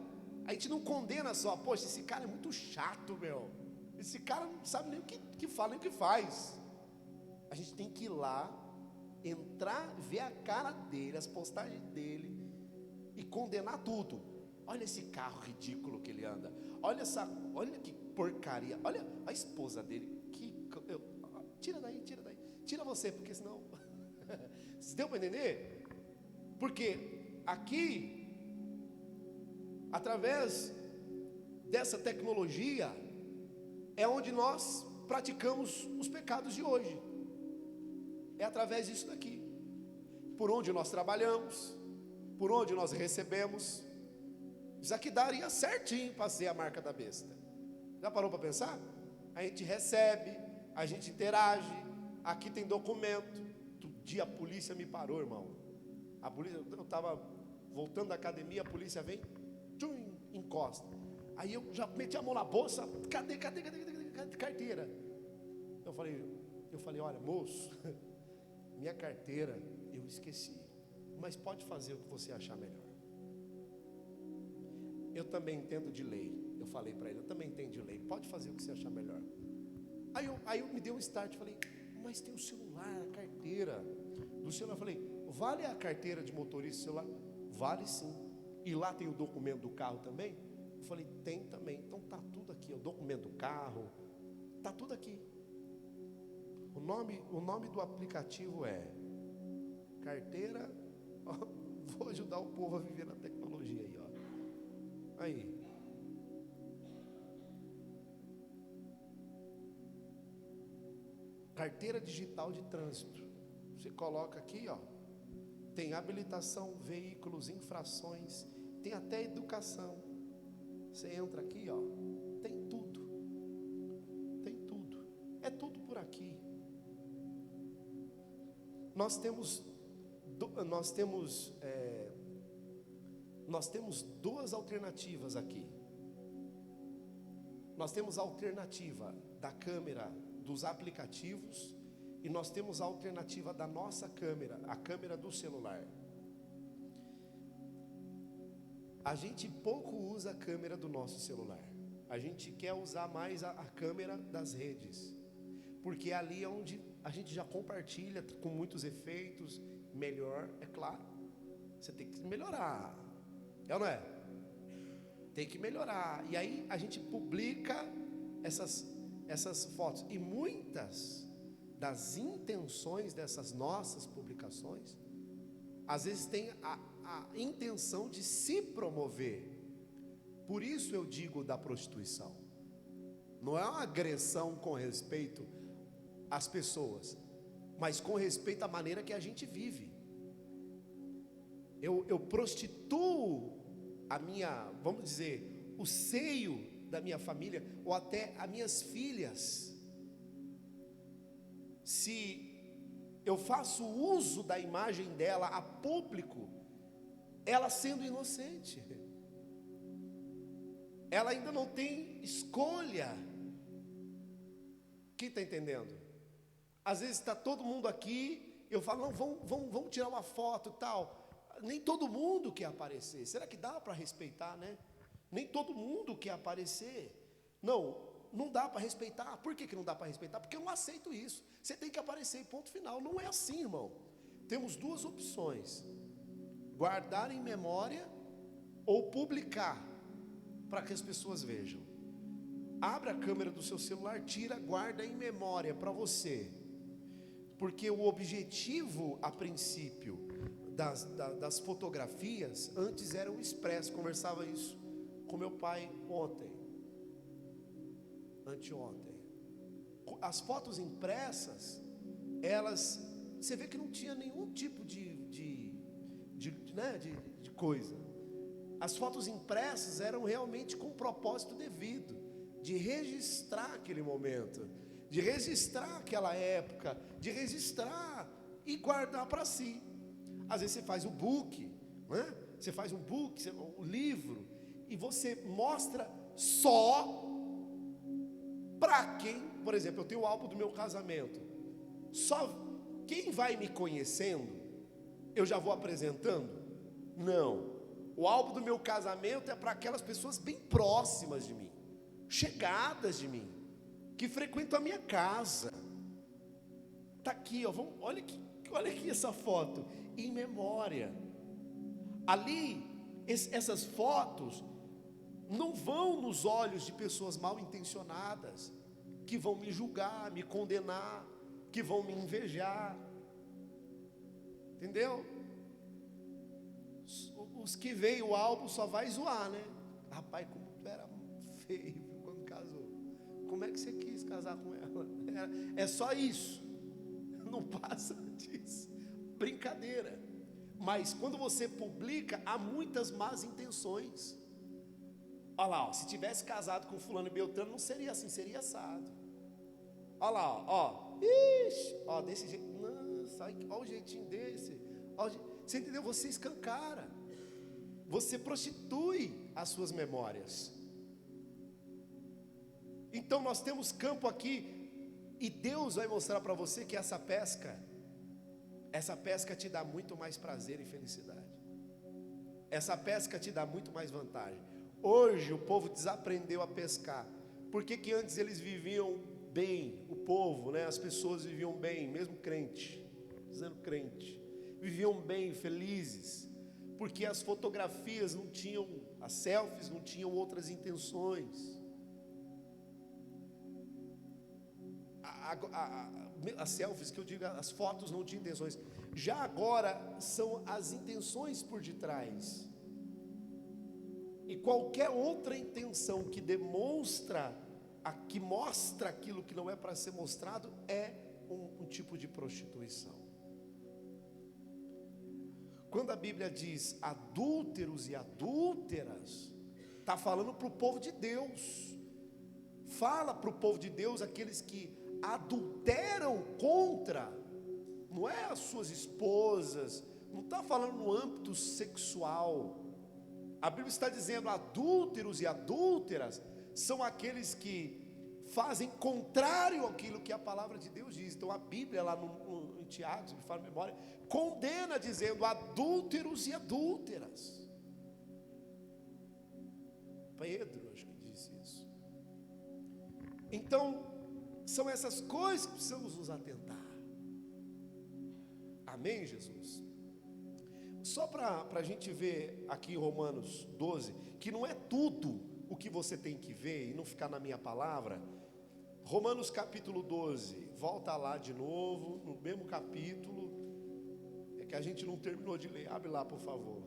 A gente não condena só, poxa, esse cara é muito chato, meu. Esse cara não sabe nem o que fala, nem o que faz. A gente tem que ir lá, entrar, ver a cara dele, as postagens dele e condenar tudo. Olha esse carro ridículo que ele anda. Olha que porcaria. Olha a esposa dele. Tira daí. Tira você, porque senão. Você deu para entender? Porque aqui, através dessa tecnologia, é onde nós praticamos os pecados de hoje. É através disso daqui. Por onde nós trabalhamos, por onde nós recebemos. Isso aqui daria certinho para ser a marca da besta. Já parou para pensar? A gente recebe, a gente interage, aqui tem documento. Outro dia a polícia me parou, irmão. Eu estava voltando da academia, a polícia vem, tchum, encosta. Aí eu já meti a mão na bolsa, cadê carteira? Eu falei, olha, moço, minha carteira eu esqueci, mas pode fazer o que você achar melhor. Eu também entendo de lei. Eu falei para ele, eu também entendo de lei. Pode fazer o que você achar melhor. Aí eu me dei um start, falei, mas tem o celular, a carteira do celular. Eu falei, vale a carteira de motorista celular? Vale sim. E lá tem o documento do carro também? Eu falei, tem também. Então tá tudo aqui, o documento do carro, tá tudo aqui. O nome do aplicativo é Carteira, ó, vou ajudar o povo a viver na tecnologia aí, ó. Aí. Carteira digital de trânsito. Você coloca aqui, ó. Tem habilitação, veículos, infrações, tem até educação. Você entra aqui, ó, tem tudo. Tem tudo. É tudo por aqui. Nós temos duas alternativas aqui. Nós temos a alternativa da câmera dos aplicativos e nós temos a alternativa da nossa câmera, a câmera do celular. A gente pouco usa a câmera do nosso celular. A gente quer usar mais a câmera das redes, porque ali é onde a gente já compartilha com muitos efeitos, melhor, é claro. Você tem que melhorar, é ou não é? Tem que melhorar. E aí a gente publica essas fotos. E muitas das intenções dessas nossas publicações, às vezes tem a intenção de se promover. Por isso eu digo da prostituição. Não é uma agressão com respeito às pessoas, mas com respeito à maneira que a gente vive. Eu prostituo a minha, vamos dizer, o seio da minha família, ou até as minhas filhas. Se eu faço uso da imagem dela a público, ela sendo inocente, ela ainda não tem escolha. Quem está entendendo? Às vezes está todo mundo aqui, eu falo, não, vamos tirar uma foto e tal. Nem todo mundo quer aparecer. Será que dá para respeitar, né? Nem todo mundo quer aparecer. Não dá para respeitar. Por que não dá para respeitar? Porque eu não aceito isso. Você tem que aparecer, ponto final. Não é assim, irmão. Temos duas opções: guardar em memória ou publicar para que as pessoas vejam. Abre a câmera do seu celular, tira, guarda em memória para você. Porque o objetivo, a princípio, das fotografias, antes era o expresso. Conversava isso com meu pai anteontem. As fotos impressas, elas, você vê que não tinha nenhum tipo de coisa. As fotos impressas eram realmente com um propósito devido, de registrar aquele momento, de registrar aquela época, de registrar e guardar para si. Às vezes você faz o book, né? Você faz um book, um livro, e você mostra só para quem, por exemplo, eu tenho o álbum do meu casamento. Só quem vai me conhecendo, eu já vou apresentando? Não. O álbum do meu casamento é para aquelas pessoas bem próximas de mim, chegadas de mim, que frequentam a minha casa. Está aqui, ó, olha aqui essa foto, em memória. Ali, essas fotos não vão nos olhos de pessoas mal intencionadas, que vão me julgar, me condenar, que vão me invejar. Entendeu? Os que veem o álbum só vai zoar, né? Rapaz, como tu era feio quando casou. Como é que você quis casar com ela? É só isso. Não passa disso. Brincadeira. Mas quando você publica, há muitas más intenções. Olha lá, ó, se tivesse casado com fulano e Beltrano, não seria assim, seria assado. Olha lá, ó, ixi, ó, desse jeito, nossa, olha o jeitinho desse. Você entendeu? Você escancara, você prostitui as suas memórias. Então nós temos campo aqui, e Deus vai mostrar para você que essa pesca te dá muito mais prazer e felicidade. Essa pesca te dá muito mais vantagem. Hoje o povo desaprendeu a pescar. Por que antes eles viviam bem? O povo, né? As pessoas viviam bem, mesmo crente, dizendo crente, viviam bem, felizes, porque as fotografias não tinham, as selfies não tinham outras intenções. A as selfies que eu digo, as fotos não tinham intenções. Já agora são as intenções por detrás. E qualquer outra intenção que demonstra, que mostra aquilo que não é para ser mostrado, é um tipo de prostituição. Quando a Bíblia diz adúlteros e adúlteras, está falando para o povo de Deus. Fala para o povo de Deus aqueles que adulteram contra, não é as suas esposas, não está falando no âmbito sexual. A Bíblia está dizendo adúlteros e adúlteras são aqueles que fazem contrário àquilo que a palavra de Deus diz. Então a Bíblia lá em Tiago, se me fala a memória, condena dizendo adúlteros e adúlteras. Pedro, acho que disse isso. Então, são essas coisas que precisamos nos atentar. Amém, Jesus? Só para a gente ver aqui em Romanos 12, que não é tudo o que você tem que ver e não ficar na minha palavra. Romanos capítulo 12, volta lá de novo, no mesmo capítulo, é que a gente não terminou de ler, abre lá por favor.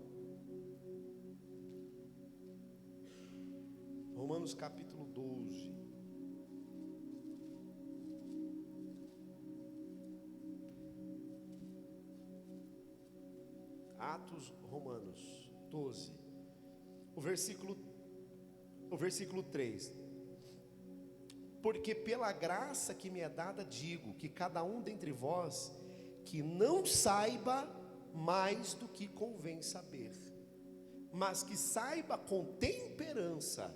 Romanos capítulo 12. Atos Romanos 12, o versículo 3. Porque pela graça que me é dada digo, que cada um dentre vós, que não saiba mais do que convém saber, mas que saiba com temperança,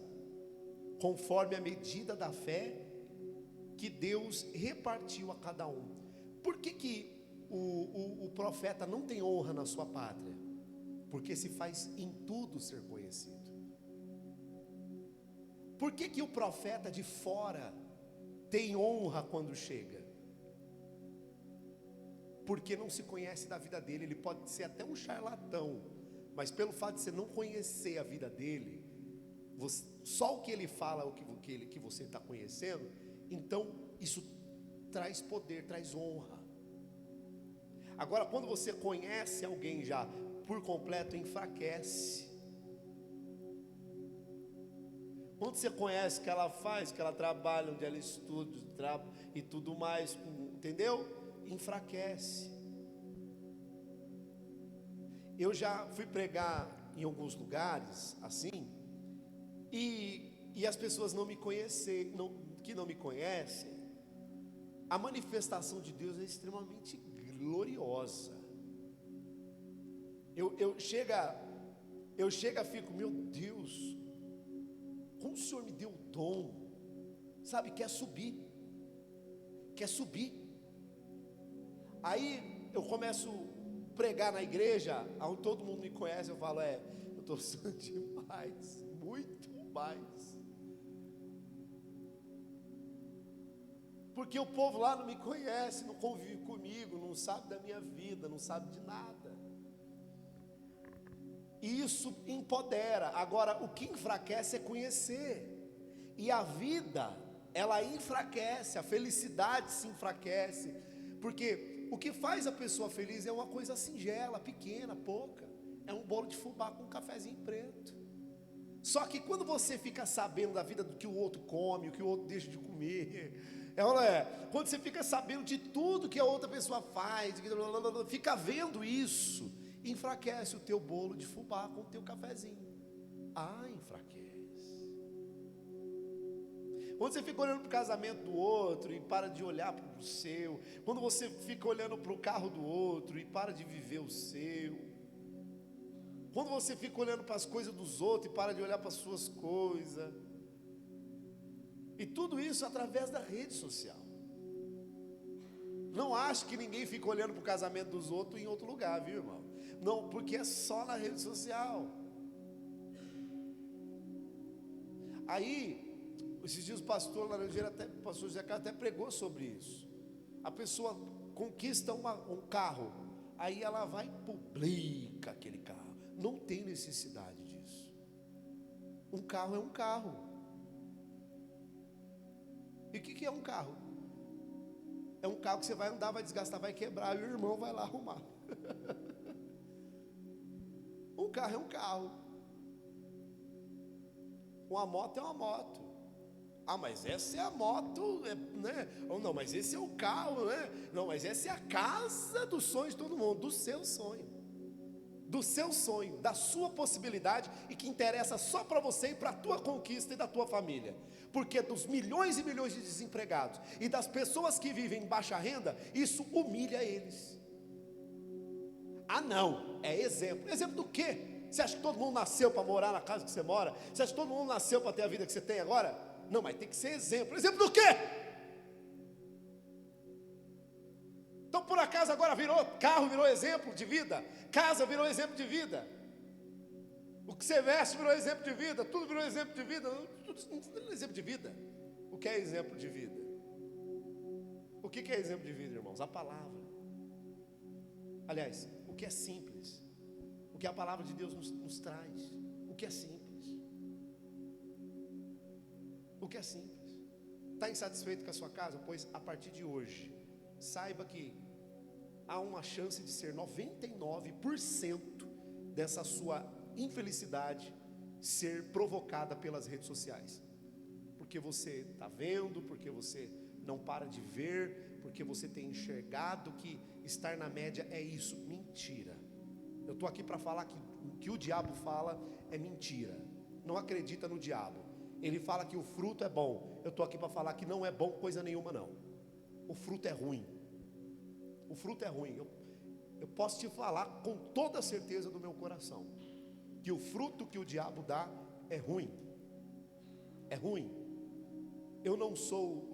conforme a medida da fé que Deus repartiu a cada um. Por que o profeta não tem honra na sua pátria? Porque se faz em tudo ser conhecido. Por que o profeta de fora tem honra quando chega? Porque não se conhece da vida dele. Ele pode ser até um charlatão, mas pelo fato de você não conhecer a vida dele, só o que ele fala, o que você está conhecendo, então isso traz poder, traz honra. Agora, quando você conhece alguém já por completo, enfraquece. Quando você conhece o que ela faz, que ela trabalha, onde ela estuda e tudo mais, entendeu? Enfraquece. Eu já fui pregar em alguns lugares assim, e as pessoas não me conhecem, que não me conhecem, a manifestação de Deus é extremamente gloriosa. Eu chego, fico, meu Deus, como o Senhor me deu o dom, sabe, quer subir. Aí eu começo a pregar na igreja, onde todo mundo me conhece, eu falo, eu estou usando demais, muito mais. Porque o povo lá não me conhece, não convive comigo, não sabe da minha vida, não sabe de nada. E isso empodera. Agora, o que enfraquece é conhecer. E a vida, ela enfraquece, a felicidade se enfraquece. Porque o que faz a pessoa feliz é uma coisa singela, pequena, pouca. É um bolo de fubá com um cafezinho preto. Só que quando você fica sabendo da vida do que o outro come, o que o outro deixa de comer, quando você fica sabendo de tudo que a outra pessoa faz, fica vendo isso, enfraquece o teu bolo de fubá com o teu cafezinho. Enfraquece. Quando você fica olhando para o casamento do outro e para de olhar para o seu, quando você fica olhando para o carro do outro e para de viver o seu, quando você fica olhando para as coisas dos outros e para de olhar para as suas coisas, e tudo isso através da rede social. Não acho que ninguém fica olhando para o casamento dos outros em outro lugar, viu, irmão? Não, porque é só na rede social. Aí, esses dias o pastor Laranjeira, o pastor José Carlos até pregou sobre isso. A pessoa conquista um carro, aí ela vai e publica aquele carro. Não tem necessidade disso. Um carro é um carro. E o que é um carro? É um carro que você vai andar, vai desgastar, vai quebrar, e o irmão vai lá arrumar. Um carro é um carro. Uma moto é uma moto. Ah, mas essa é a moto, né? Ou não, mas esse é o carro, né? Não, mas essa é a casa dos sonhos de todo mundo, do seu sonho. Do seu sonho, da sua possibilidade, e que interessa só para você e para a tua conquista e da tua família. Porque dos milhões e milhões de desempregados e das pessoas que vivem em baixa renda, isso humilha eles. Ah não, é exemplo. Exemplo do quê? Você acha que todo mundo nasceu para morar na casa que você mora? Você acha que todo mundo nasceu para ter a vida que você tem agora? Não, mas tem que ser exemplo. Exemplo do quê? Então por acaso agora carro virou exemplo de vida, casa virou exemplo de vida, o que você veste virou exemplo de vida, tudo virou exemplo de vida, tudo é exemplo de vida. O que é exemplo de vida? O que é exemplo de vida, irmãos? A palavra. Aliás, o que é simples, o que a palavra de Deus nos traz, o que é simples. O que é simples. Está insatisfeito com a sua casa? Pois a partir de hoje, saiba que há uma chance de ser 99% dessa sua infelicidade ser provocada pelas redes sociais. Porque você está vendo, porque você não para de ver, porque você tem enxergado que estar na média é isso. Mentira. Eu estou aqui para falar que o que o diabo fala é mentira. Não acredita no diabo. Ele fala que o fruto é bom. Eu estou aqui para falar que não é bom coisa nenhuma não. O fruto é ruim. O fruto é ruim. Eu posso te falar com toda a certeza do meu coração que o fruto que o diabo dá é ruim. É ruim. Eu não sou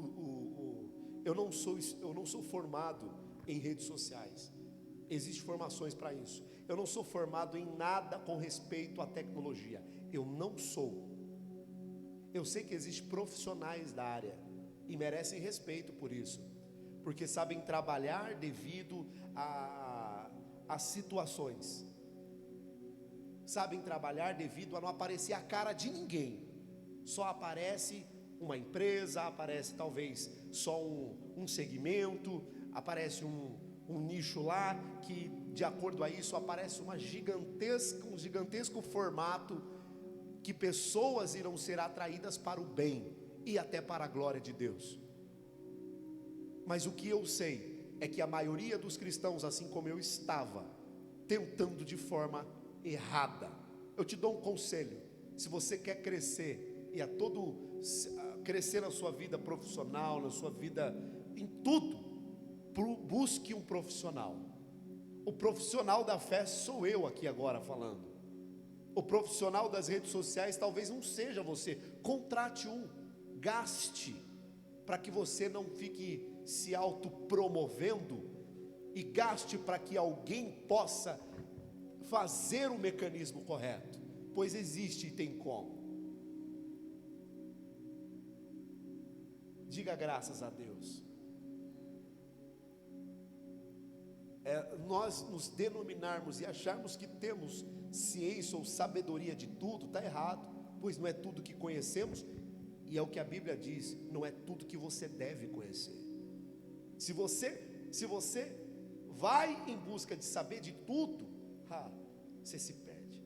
formado em redes sociais. Existem formações para isso. Eu não sou formado em nada com respeito à tecnologia. Eu não sou. Eu sei que existem profissionais da área e merecem respeito por isso, porque sabem trabalhar devido a situações, sabem trabalhar devido a não aparecer a cara de ninguém. Só aparece uma empresa, aparece talvez só um segmento, aparece um nicho lá, que de acordo a isso aparece um gigantesco formato, que pessoas irão ser atraídas para o bem e até para a glória de Deus. Mas o que eu sei é que a maioria dos cristãos, assim como eu estava, tentando de forma errada. Eu te dou um conselho: se você quer crescer e crescer na sua vida profissional, na sua vida em tudo, busque um profissional. O profissional da fé sou eu aqui agora falando. O profissional das redes sociais talvez não seja você. Contrate um, gaste, para que você não fique se autopromovendo, e gaste para que alguém possa fazer o mecanismo correto, pois existe e tem como. Diga graças a Deus. Nós nos denominarmos e acharmos que temos ciência ou sabedoria de tudo, está errado, pois não é tudo que conhecemos, e é o que a Bíblia diz, não é tudo que você deve conhecer. Se você vai em busca de saber de tudo, você se perde.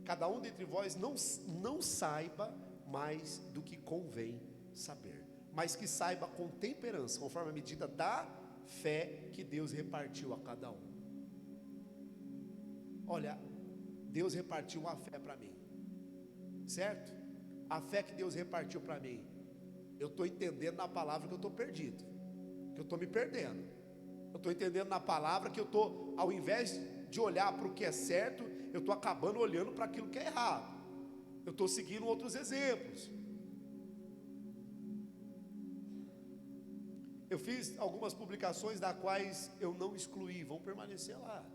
Cada um dentre vós não saiba mais do que convém saber, mas que saiba com temperança, conforme a medida da fé que Deus repartiu a cada um. Olha, Deus repartiu uma fé para mim, certo? A fé que Deus repartiu para mim, eu estou entendendo na palavra que eu estou perdido, que eu estou me perdendo. Eu estou entendendo na palavra que eu estou, ao invés de olhar para o que é certo, eu estou acabando olhando para aquilo que é errado. Eu estou seguindo outros exemplos. Eu fiz algumas publicações das quais eu não excluí, vão permanecer lá.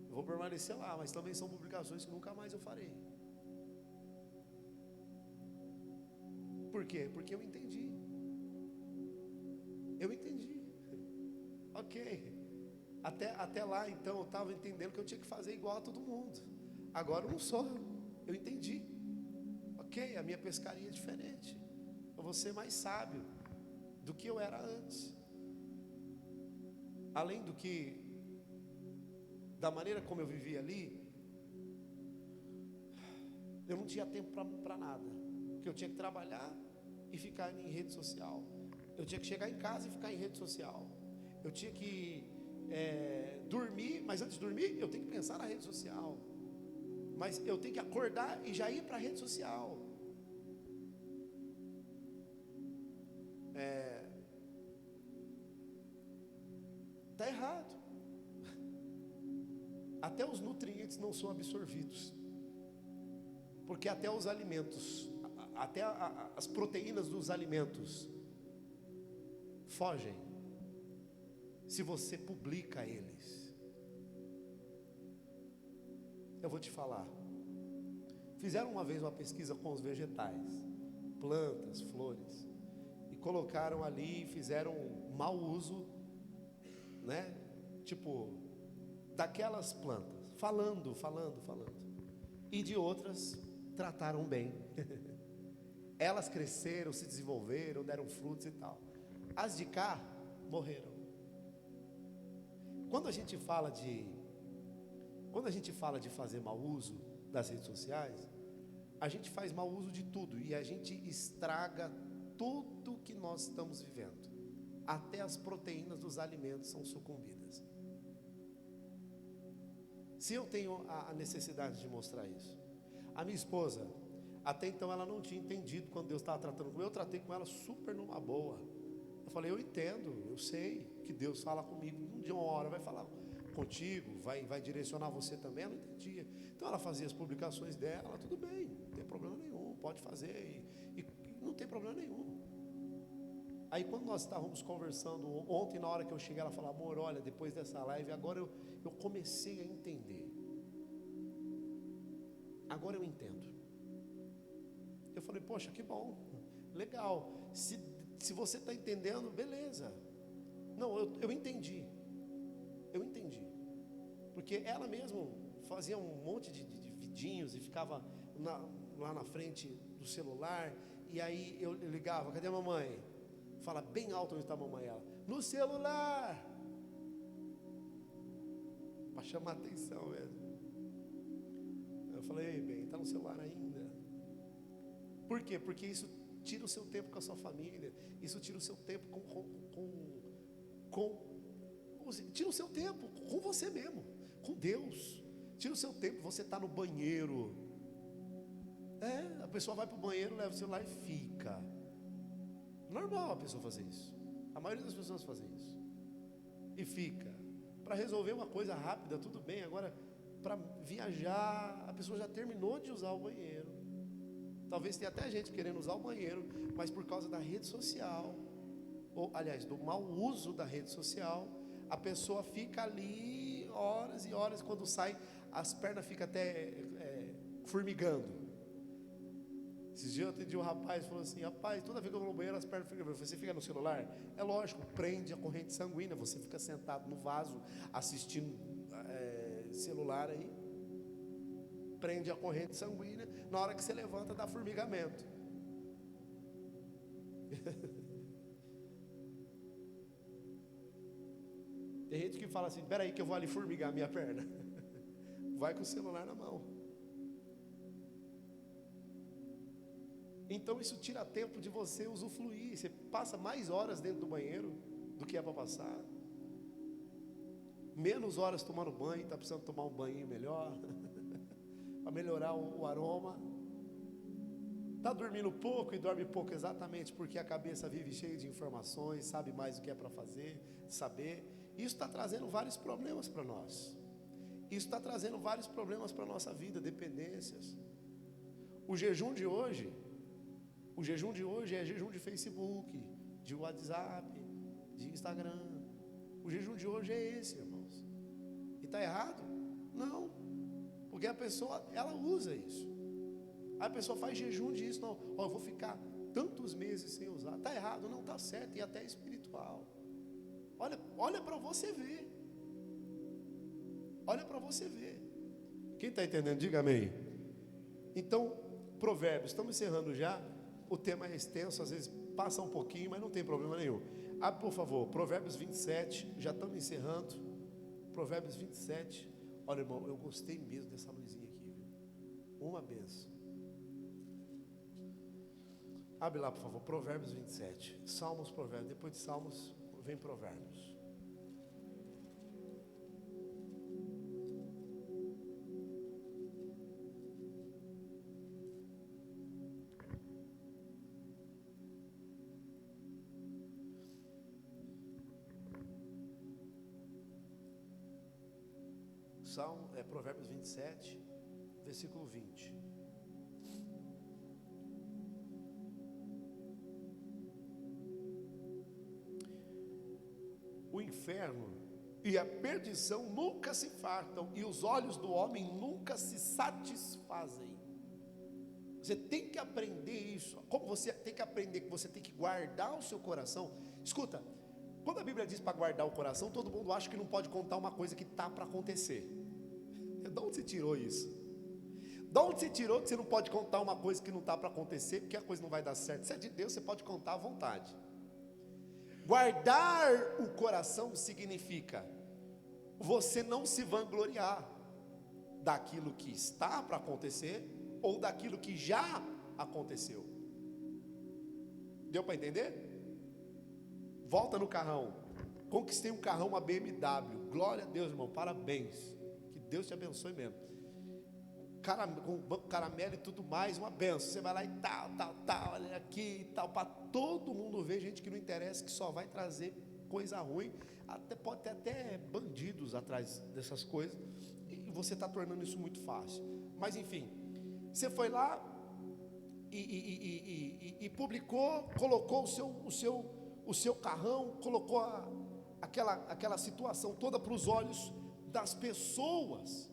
Eu vou permanecer lá, mas também são publicações que nunca mais eu farei. Por quê? Porque eu entendi. Eu entendi. Ok. Até lá então eu estava entendendo que eu tinha que fazer igual a todo mundo. Agora eu não sou. Eu entendi. Ok, a minha pescaria é diferente. Eu vou ser mais sábio do que eu era antes. além do que, da maneira como eu vivia ali, eu não tinha tempo para nada, porque eu tinha que trabalhar e ficar em rede social, eu tinha que chegar em casa e ficar em rede social, eu tinha que dormir, mas antes de dormir eu tenho que pensar na rede social, mas eu tenho que acordar e já ir para a rede social. Está errado. Até os nutrientes não são absorvidos, porque até os alimentos, até as proteínas dos alimentos fogem se você publica eles. Eu vou te falar, fizeram uma vez uma pesquisa com os vegetais, plantas, flores, e colocaram ali, fizeram um mau uso, né? Tipo, daquelas plantas, falando, e de outras trataram bem. Elas cresceram, se desenvolveram, deram frutos e tal. As de cá morreram. Quando a gente fala de fazer mau uso das redes sociais, a gente faz mau uso de tudo e a gente estraga tudo que nós estamos vivendo. Até as proteínas dos alimentos são sucumbidas. Se eu tenho a necessidade de mostrar isso, a minha esposa, até então ela não tinha entendido quando Deus estava tratando comigo. Eu tratei com ela super numa boa. Eu falei, eu entendo, eu sei que Deus fala comigo, de uma hora vai falar contigo, vai direcionar você também. Ela não entendia. Então ela fazia as publicações dela, tudo bem, não tem problema nenhum, pode fazer, e não tem problema nenhum. Aí quando nós estávamos conversando ontem, na hora que eu cheguei, ela falou, amor, olha, depois dessa live, agora eu comecei a entender. Agora eu entendo. Eu falei, poxa, que bom, legal. Se você está entendendo, beleza. Não, eu entendi. Eu entendi. Porque ela mesma fazia um monte de vidinhos e ficava lá na frente do celular. E aí eu ligava, cadê a mamãe? Fala bem alto onde está a mamãe. Ela, no celular. Para chamar a atenção mesmo. Eu falei, ei, bem, está no celular ainda. Por quê? Porque isso tira o seu tempo com a sua família. Isso tira o seu tempo tira o seu tempo com você mesmo, com Deus. Tira o seu tempo, você está no banheiro. A pessoa vai para o banheiro, leva o celular e fica. Normal a pessoa fazer isso. A maioria das pessoas fazem isso. E fica. Para resolver uma coisa rápida, tudo bem. Agora, para viajar, a pessoa já terminou de usar o banheiro. Talvez tenha até gente querendo usar o banheiro, mas por causa da rede social, ou aliás, do mau uso da rede social, a pessoa fica ali horas e horas. Quando sai, as pernas ficam até formigando. Esses dias eu atendi um rapaz, falou assim, rapaz, toda vez que eu vou no banheiro as pernas ficam, você fica no celular? É lógico, prende a corrente sanguínea, você fica sentado no vaso, assistindo celular aí, prende a corrente sanguínea, na hora que você levanta dá formigamento. Tem gente que fala assim, espera aí que eu vou ali formigar minha perna. Vai com o celular na mão. Então isso tira tempo de você usufruir. Você passa mais horas dentro do banheiro do que é para passar. Menos horas tomando banho, está precisando tomar um banho melhor. Para melhorar o aroma. Está dormindo pouco e dorme pouco exatamente porque a cabeça vive cheia de informações, sabe mais o que é para fazer, saber. Isso está trazendo vários problemas para nós. Isso está trazendo vários problemas para a nossa vida, dependências. O jejum de hoje é jejum de Facebook, de WhatsApp, de Instagram. O jejum de hoje é esse, irmãos. E está errado? Não. Porque a pessoa, ela usa isso. A pessoa faz jejum disso, não. Eu vou ficar tantos meses sem usar. Está errado? Não, está certo. E até espiritual. Olha para você ver. Olha para você ver. Quem está entendendo? Diga amém. Então, Provérbios, estamos encerrando já. O tema é extenso, às vezes passa um pouquinho, mas não tem problema nenhum. Abre, por favor, Provérbios 27, já estamos encerrando. Provérbios 27. Olha, irmão, eu gostei mesmo dessa luzinha aqui, viu? Uma benção. Abre lá, por favor, Provérbios 27. Salmos, Provérbios. Depois de Salmos, vem Provérbios. Provérbios 27, versículo 20. O inferno e a perdição nunca se fartam, e os olhos do homem nunca se satisfazem. Você tem que aprender isso. Como você tem que aprender que você tem que guardar o seu coração. Escuta, quando a Bíblia diz para guardar o coração, todo mundo acha que não pode contar uma coisa que está para acontecer. De onde você tirou isso? De onde você tirou que você não pode contar uma coisa que não está para acontecer, porque a coisa não vai dar certo? Se é de Deus, você pode contar à vontade. Guardar o coração significa você não se vangloriar daquilo que está para acontecer ou daquilo que já aconteceu. Deu para entender? Volta no carrão. Conquistei um carrão, uma BMW. Glória a Deus, irmão, parabéns. Que Deus te abençoe mesmo. Com banco caramelo e tudo mais, uma benção. Você vai lá e tal, olha aqui e tal, para todo mundo ver, gente que não interessa, que só vai trazer coisa ruim. Até pode ter até bandidos atrás dessas coisas, e você está tornando isso muito fácil. Mas enfim, você foi lá e publicou, colocou o seu carrão, colocou aquela situação toda para os olhos das pessoas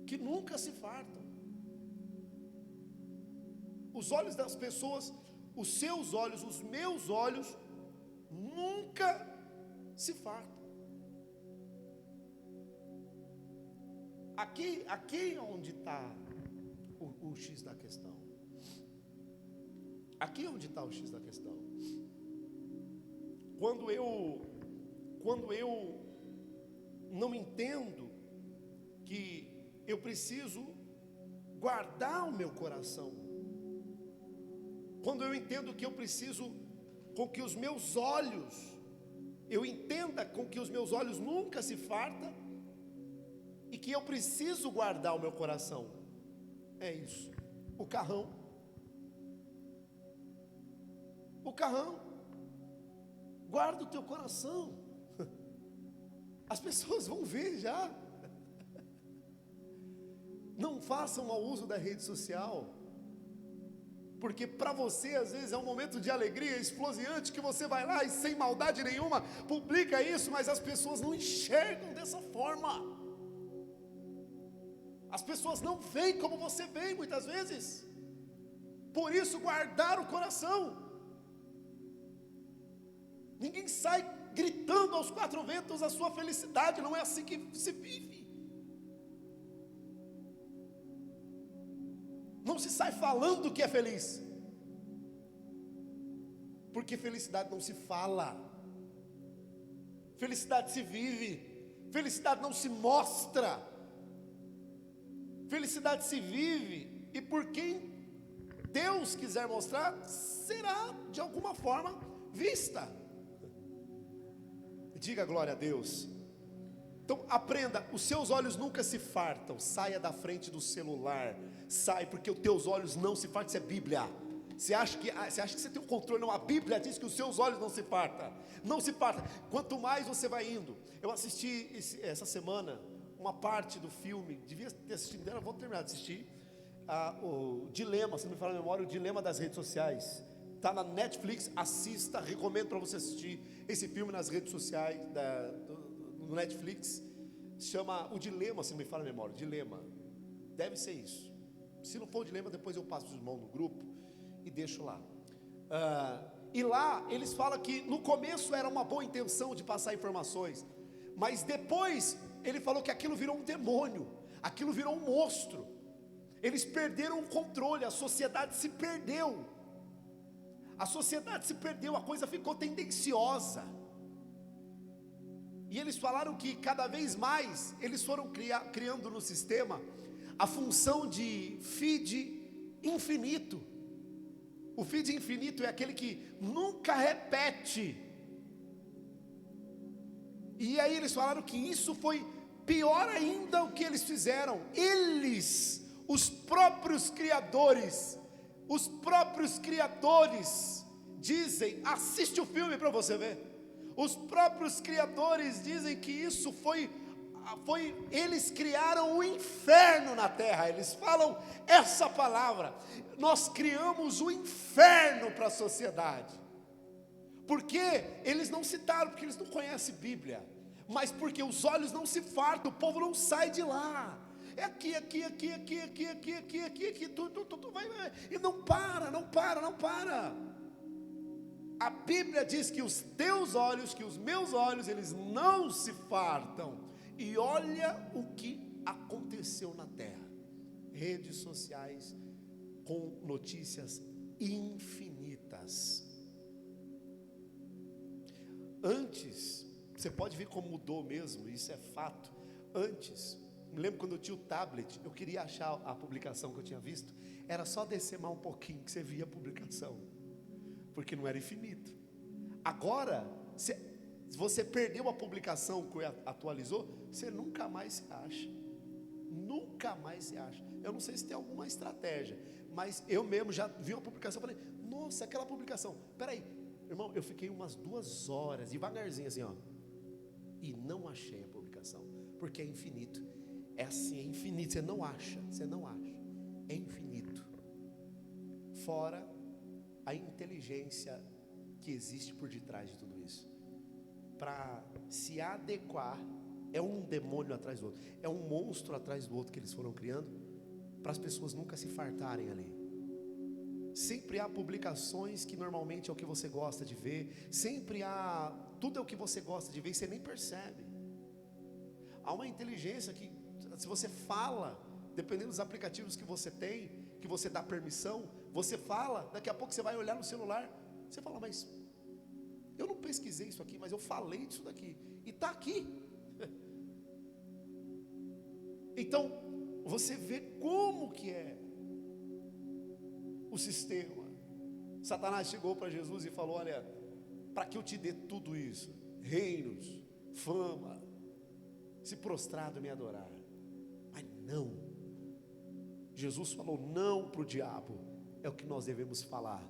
que nunca se fartam. Os olhos das pessoas, os seus olhos, os meus olhos, nunca se fartam. Aqui é onde está o X da questão. Aqui é onde está o X da questão. Quando eu não entendo que eu preciso guardar o meu coração, quando eu entendo que eu preciso com que os meus olhos, eu entenda com que os meus olhos nunca se fartam, e que eu preciso guardar o meu coração, é isso, o carrão, guarda o teu coração, as pessoas vão ver já. Não façam mau uso da rede social, porque para você às vezes é um momento de alegria explosiante, que você vai lá e sem maldade nenhuma publica isso, mas as pessoas não enxergam dessa forma. As pessoas não veem como você vê muitas vezes. Por isso, guardar o coração. Ninguém sai gritando aos quatro ventos a sua felicidade, não é assim que se vive. Não se sai falando que é feliz, porque felicidade não se fala, felicidade se vive, felicidade não se mostra, felicidade se vive, e por quem Deus quiser mostrar, será de alguma forma vista. Diga glória a Deus. Então aprenda, os seus olhos nunca se fartam. Saia da frente do celular, sai, porque os teus olhos não se fartam. Isso é Bíblia. Você acha que você tem o controle? Não, a Bíblia diz que os seus olhos não se fartam. Não se fartam. Quanto mais você vai indo. Eu assisti essa semana uma parte do filme, devia ter assistido, vou terminar de assistir, o Dilema, se não me fala a memória, o Dilema das redes sociais. Está na Netflix, assista, recomendo para você assistir esse filme nas redes sociais no Netflix. Chama O Dilema, se não me fala a memória, Dilema, deve ser isso. Se não for o Dilema, depois eu passo os irmãos no grupo e deixo lá. E lá eles falam que no começo era uma boa intenção de passar informações, mas depois ele falou que aquilo virou um demônio, aquilo virou um monstro. Eles perderam o controle, a sociedade se perdeu. A sociedade se perdeu, a coisa ficou tendenciosa. E eles falaram que cada vez mais eles foram criando no sistema a função de feed infinito. O feed infinito é aquele que nunca repete. E aí eles falaram que isso foi pior ainda o que eles fizeram. Eles, os próprios criadores dizem, assiste o filme para você ver. Os próprios criadores dizem que isso foi, eles criaram o inferno na terra. Eles falam essa palavra: nós criamos o inferno para a sociedade. Porque eles não citaram, porque eles não conhecem Bíblia, mas porque os olhos não se fartam, o povo não sai de lá. É aqui, tudo vai, e não para. A Bíblia diz que os teus olhos, que os meus olhos, eles não se fartam. E olha o que aconteceu na terra. Redes sociais com notícias infinitas. Antes, você pode ver como mudou mesmo, isso é fato. Antes, me lembro quando eu tinha o tablet, eu queria achar a publicação que eu tinha visto, era só descer mais um pouquinho que você via a publicação, porque não era infinito. Agora, se você perdeu a publicação que atualizou, você nunca mais se acha. Eu não sei se tem alguma estratégia, mas eu mesmo já vi uma publicação, falei, nossa, aquela publicação, peraí, irmão, eu fiquei umas 2 horas, devagarzinho assim, ó, e não achei a publicação, porque é infinito. É assim, é infinito, você não acha, é infinito. Fora a inteligência que existe por detrás de tudo isso, para se adequar, é um demônio atrás do outro, é um monstro atrás do outro que eles foram criando, para as pessoas nunca se fartarem ali. Sempre há publicações que normalmente é o que você gosta de ver, sempre há, tudo é o que você gosta de ver e você nem percebe. Há uma inteligência que, se você fala, dependendo dos aplicativos que você tem, que você dá permissão, você fala, daqui a pouco você vai olhar no celular, você fala, mas eu não pesquisei isso aqui, mas eu falei disso daqui, e está aqui. Então, você vê como que é o sistema. Satanás chegou para Jesus e falou, olha, para que eu te dê tudo isso, reinos, fama, se prostrado me adorar. Mas não, Jesus falou não para o diabo. É o que nós devemos falar,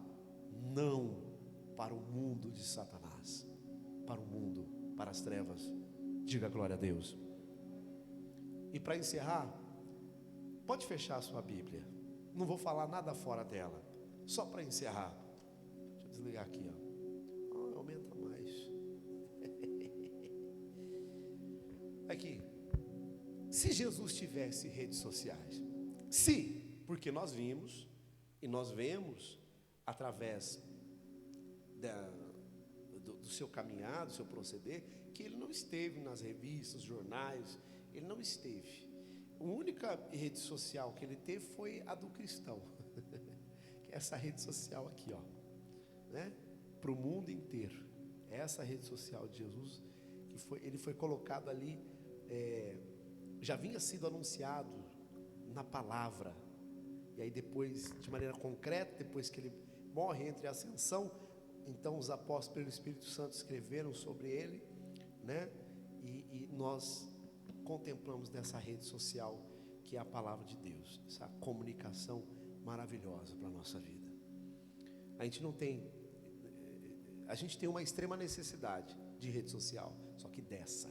não para o mundo de Satanás, para o mundo, para as trevas. Diga glória a Deus. E para encerrar, pode fechar a sua Bíblia, não vou falar nada fora dela, só para encerrar. Deixa eu desligar aqui, ó. Aumenta mais. Aqui, se Jesus tivesse redes sociais, porque nós vimos e nós vemos através do seu caminhar, do seu proceder, que ele não esteve nas revistas, jornais, ele não esteve. A única rede social que ele teve foi a do cristão, que é essa rede social aqui, ó, né? Para o mundo inteiro. Essa rede social de Jesus, ele foi colocado ali, já vinha sido anunciado na palavra, e aí depois, de maneira concreta, depois que ele morre entre a ascensão, então os apóstolos pelo Espírito Santo escreveram sobre ele, né? E nós contemplamos nessa rede social que é a palavra de Deus, essa comunicação maravilhosa para a nossa vida. A gente tem uma extrema necessidade de rede social, só que dessa.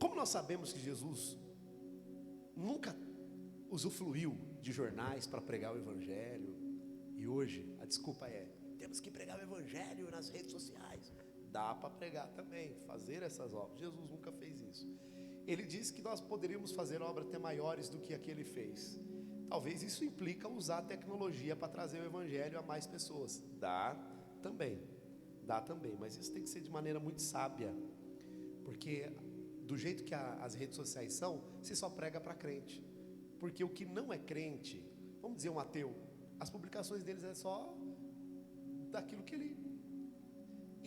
Como nós sabemos que Jesus nunca usufruiu de jornais para pregar o Evangelho, e hoje a desculpa é, temos que pregar o Evangelho nas redes sociais. Dá para pregar também, fazer essas obras. Jesus nunca fez isso. Ele disse que nós poderíamos fazer obras até maiores do que a que ele fez. Talvez isso implica usar a tecnologia para trazer o Evangelho a mais pessoas. Dá também, mas isso tem que ser de maneira muito sábia, porque do jeito que as redes sociais são, você só prega para crente, porque o que não é crente, vamos dizer um ateu, As publicações deles é só daquilo que ele...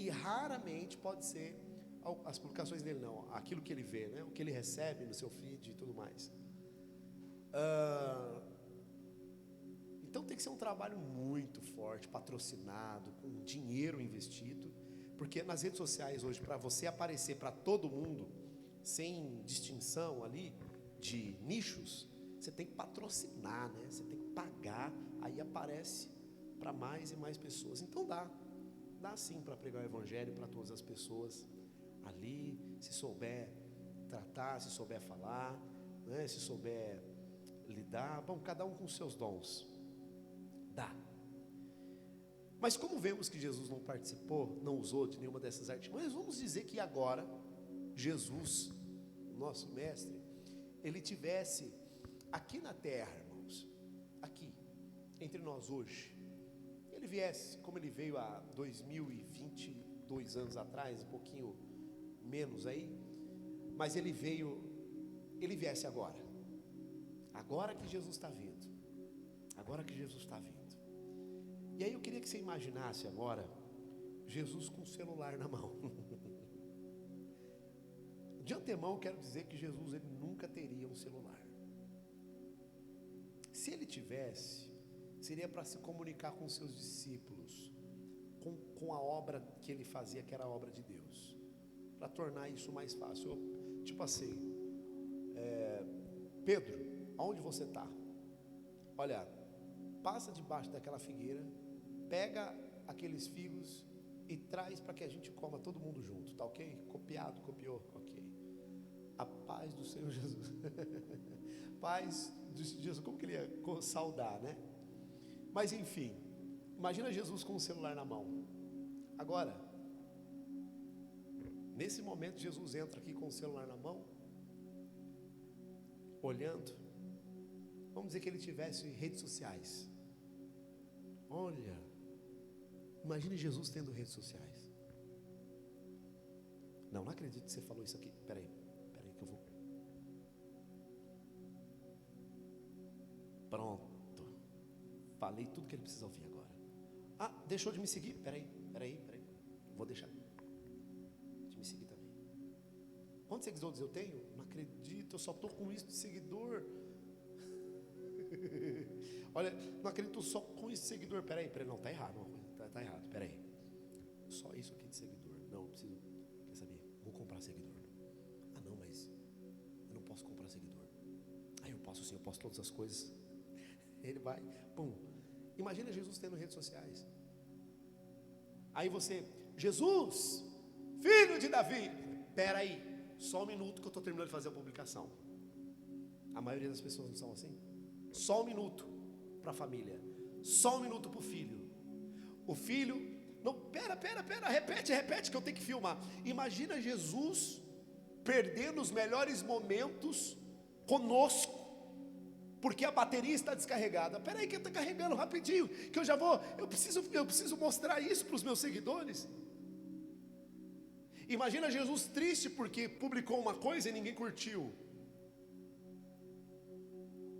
E raramente pode ser as publicações dele, não. Aquilo que ele vê, né? O que ele recebe no seu feed e tudo mais. Então tem que ser um trabalho muito forte, patrocinado, com dinheiro investido. Porque nas redes sociais hoje, para você aparecer para todo mundo, sem distinção ali de nichos, você tem que patrocinar, né? Você tem que pagar, aí aparece para mais e mais pessoas. Então dá sim para pregar o evangelho para todas as pessoas ali, se souber tratar, se souber falar, né? Se souber lidar, bom, cada um com os seus dons, dá. Mas como vemos que Jesus não participou, não usou de nenhuma dessas artimanhas, vamos dizer que agora Jesus, nosso mestre, ele tivesse aqui na terra, irmãos, aqui, entre nós hoje, ele viesse, como ele veio há 2022 anos atrás, um pouquinho menos aí, mas ele viesse agora que Jesus está vindo, e aí eu queria que você imaginasse agora, Jesus com o celular na mão. De antemão, quero dizer que Jesus ele nunca teria um celular. Se ele tivesse, seria para se comunicar com seus discípulos, com a obra que ele fazia, que era a obra de Deus, para tornar isso mais fácil. Tipo assim, Pedro, aonde você está? Olha, passa debaixo daquela figueira, pega aqueles figos e traz para que a gente coma todo mundo junto, tá ok? Copiado, copiou, ok. A paz do Senhor Jesus. Paz do Jesus, como que ele ia saudar, né? Mas enfim, imagina Jesus com o celular na mão. Agora, nesse momento Jesus entra aqui com o celular na mão, olhando. Vamos dizer que ele tivesse redes sociais. Olha, imagine Jesus tendo redes sociais. Não acredito que você falou isso aqui. Peraí que eu vou. Pronto. Falei tudo que ele precisa ouvir agora. Ah, deixou de me seguir? Peraí. Vou deixar de me seguir também. Quantos seguidores eu tenho? Não acredito, eu só estou com isso de seguidor. Olha, não acredito só com esse seguidor. Peraí, não, tá errado uma coisa, tá errado, peraí. Só isso aqui de seguidor. Não, eu preciso, quer saber? Vou comprar seguidor. Ah não, mas eu não posso comprar seguidor. Ah, eu posso sim, eu posso todas as coisas. Ele vai, pum. Imagina Jesus tendo redes sociais. Aí você, Jesus, filho de Davi. Peraí, só um minuto que eu estou terminando de fazer a publicação. A maioria das pessoas não são assim. Só um minuto para a família, só um minuto para o filho. O filho, não, pera, repete que eu tenho que filmar. Imagina Jesus perdendo os melhores momentos conosco, porque a bateria está descarregada. Pera aí que está carregando rapidinho, que eu já vou, eu preciso mostrar isso para os meus seguidores. Imagina Jesus triste porque publicou uma coisa e ninguém curtiu.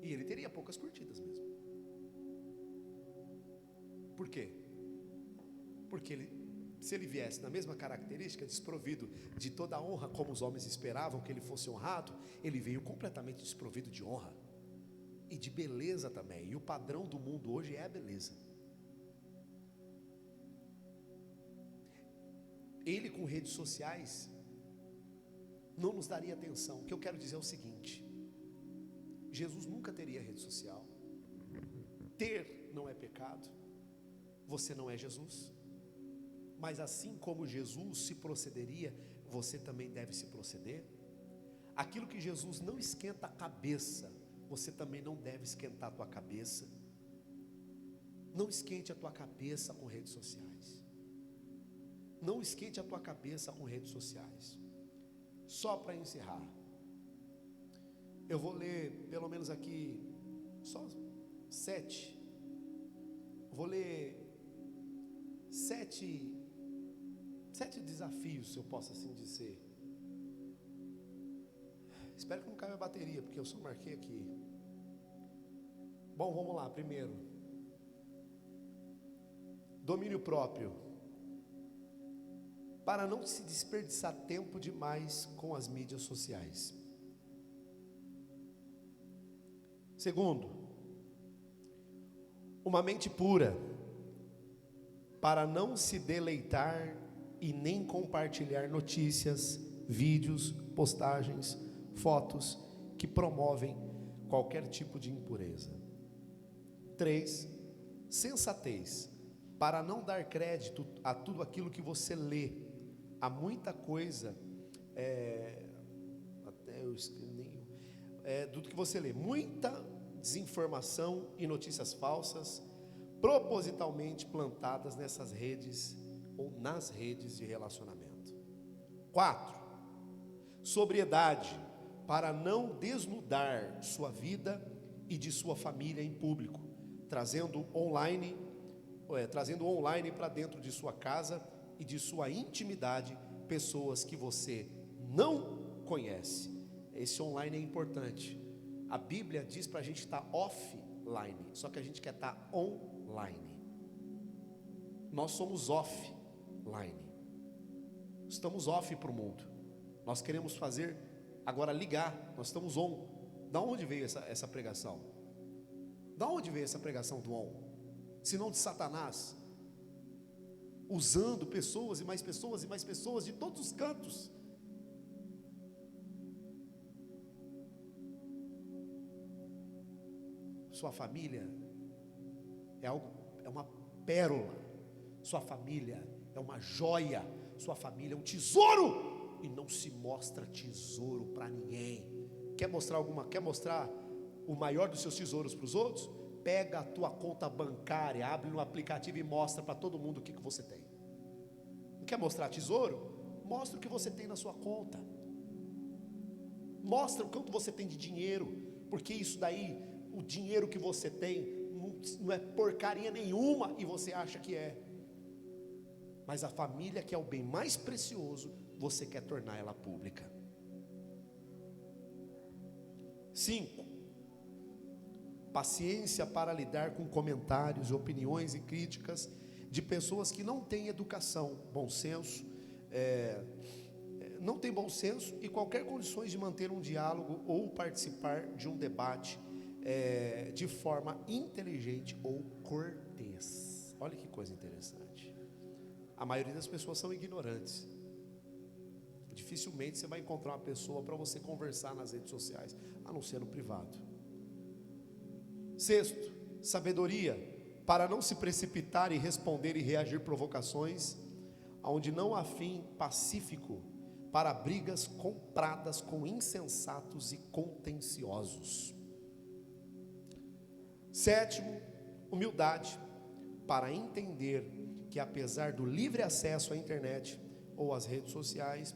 E ele teria poucas curtidas mesmo. Por quê? Porque se ele viesse na mesma característica, desprovido de toda a honra, como os homens esperavam que ele fosse honrado, ele veio completamente desprovido de honra e de beleza também. E o padrão do mundo hoje é a beleza. Ele com redes sociais não nos daria atenção. O que eu quero dizer é o seguinte: Jesus nunca teria rede social. Ter não é pecado. Você não é Jesus. Mas assim como Jesus se procederia, você também deve se proceder. Aquilo que Jesus não esquenta a cabeça, você também não deve esquentar a tua cabeça. Não esquente a tua cabeça com redes sociais. Não esquente a tua cabeça com redes sociais. Só para encerrar, eu vou ler pelo menos aqui só 7. Vou ler 7 desafios, se eu posso assim dizer. Espero que não caia a bateria, porque eu só marquei aqui. Bom, vamos lá. Primeiro, Domínio próprio, para não se desperdiçar tempo demais com as mídias sociais. Segundo, uma mente pura, para não se deleitar e nem compartilhar notícias, vídeos, postagens, fotos que promovem qualquer tipo de impureza. 3, sensatez, para não dar crédito a tudo aquilo que você lê. Há muita coisa, tudo que você lê, muita desinformação e notícias falsas, propositalmente plantadas nessas redes ou nas redes de relacionamento. 4, sobriedade, para não desnudar sua vida e de sua família em público, trazendo online para dentro de sua casa e de sua intimidade pessoas que você não conhece. Esse online é importante. A Bíblia diz para a gente estar offline, só que a gente quer estar online. Nós somos offline, estamos off para o mundo. Nós queremos fazer agora ligar, nós estamos on. Da onde veio essa pregação? Da onde veio essa pregação do on? Se não de Satanás, usando pessoas e mais pessoas e mais pessoas de todos os cantos. Sua família é uma pérola, sua família é uma joia, sua família é um tesouro, e não se mostra tesouro para ninguém. Quer mostrar o maior dos seus tesouros para os outros? Pega a tua conta bancária, abre no aplicativo e mostra para todo mundo o que você tem. Não quer mostrar tesouro? Mostra o que você tem na sua conta. Mostra o quanto você tem de dinheiro, porque isso daí, o dinheiro que você tem, não é porcaria nenhuma e você acha que é. Mas a família, que é o bem mais precioso, você quer tornar ela pública. 5, paciência para lidar com comentários, opiniões e críticas de pessoas que não têm educação, bom senso, não têm bom senso e qualquer condições de manter um diálogo ou participar de um debate de forma inteligente ou cortês. Olha que coisa interessante. A maioria das pessoas são ignorantes. Dificilmente você vai encontrar uma pessoa para você conversar nas redes sociais, a não ser no privado. 6, sabedoria, para não se precipitar e responder e reagir provocações, onde não há fim pacífico, para brigas compradas com insensatos e contenciosos. 7, humildade, para entender que apesar do livre acesso à internet ou às redes sociais,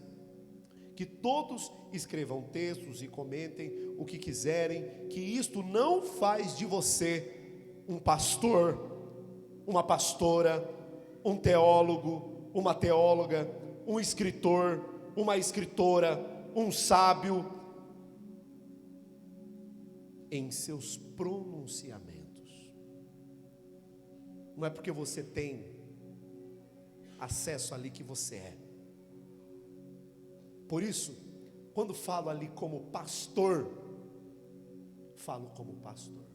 que todos escrevam textos e comentem o que quiserem, que isto não faz de você um pastor, uma pastora, um teólogo, uma teóloga, um escritor, uma escritora, um sábio, em seus pronunciamentos. Não é porque você tem acesso ali que você é. Por isso, quando falo ali como pastor, falo como pastor.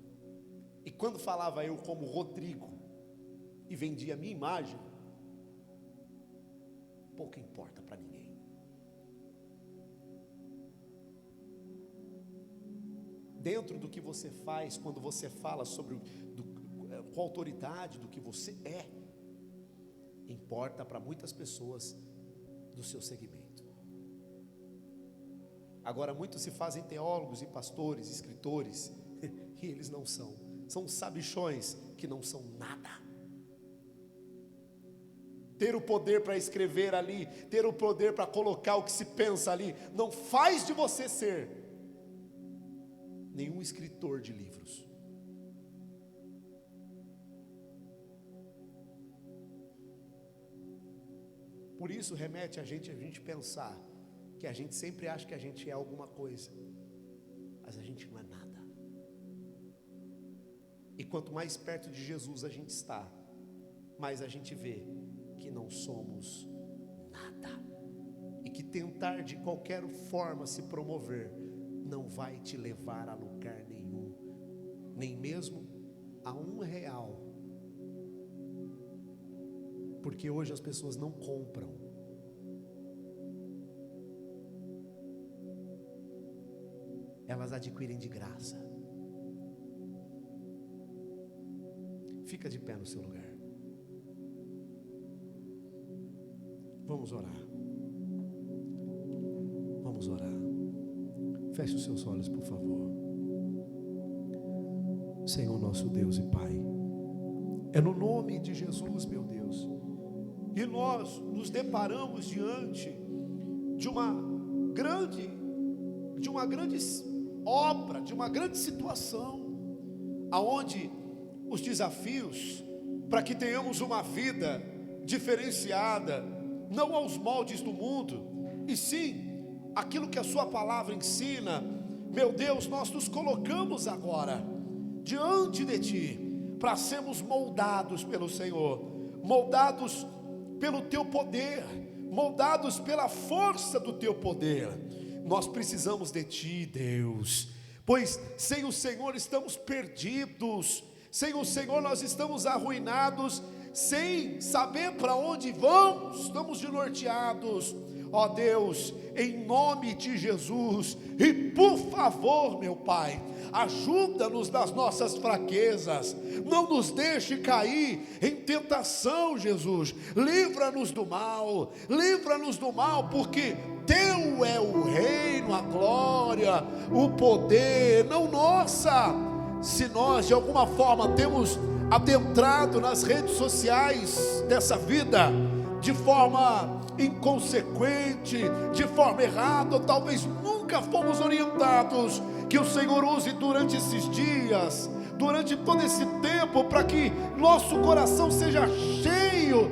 E quando falava eu como Rodrigo e vendia a minha imagem, pouco importa para ninguém. Dentro do que você faz, quando você fala com autoridade do que você é, importa para muitas pessoas do seu segmento. Agora, muitos se fazem teólogos e pastores, escritores, e eles não são. São sabichões que não são nada. Ter o poder para escrever ali, ter o poder para colocar o que se pensa ali, não faz de você ser nenhum escritor de livros. Por isso remete a gente pensar que a gente sempre acha que a gente é alguma coisa, mas a gente não é nada. E quanto mais perto de Jesus a gente está, mas a gente vê que não somos nada, e que tentar de qualquer forma se promover não vai te levar a lugar nenhum, nem mesmo a R$1, porque hoje as pessoas não compram, elas adquirem de graça. Fica de pé no seu lugar. Vamos orar. Vamos orar. Feche os seus olhos, por favor. Senhor nosso Deus e Pai, é no nome de Jesus, meu Deus, e nós nos deparamos diante de uma grande obra, de uma grande situação, aonde os desafios para que tenhamos uma vida diferenciada, não aos moldes do mundo, e sim aquilo que a sua palavra ensina. Meu Deus, nós nos colocamos agora diante de ti para sermos moldados pelo Senhor, moldados pelo teu poder, moldados pela força do teu poder. Nós precisamos de ti, Deus, pois sem o Senhor estamos perdidos, sem o Senhor nós estamos arruinados, sem saber para onde vamos, estamos desnorteados. Ó Deus, em nome de Jesus, e por favor, meu Pai, ajuda-nos nas nossas fraquezas, não nos deixe cair em tentação, Jesus, livra-nos do mal, porque teu é o reino, a glória, o poder, não nossa. Se nós de alguma forma temos adentrado nas redes sociais dessa vida de forma inconsequente, de forma errada, ou talvez nunca fomos orientados, que o Senhor use durante esses dias, durante todo esse tempo, para que nosso coração seja cheio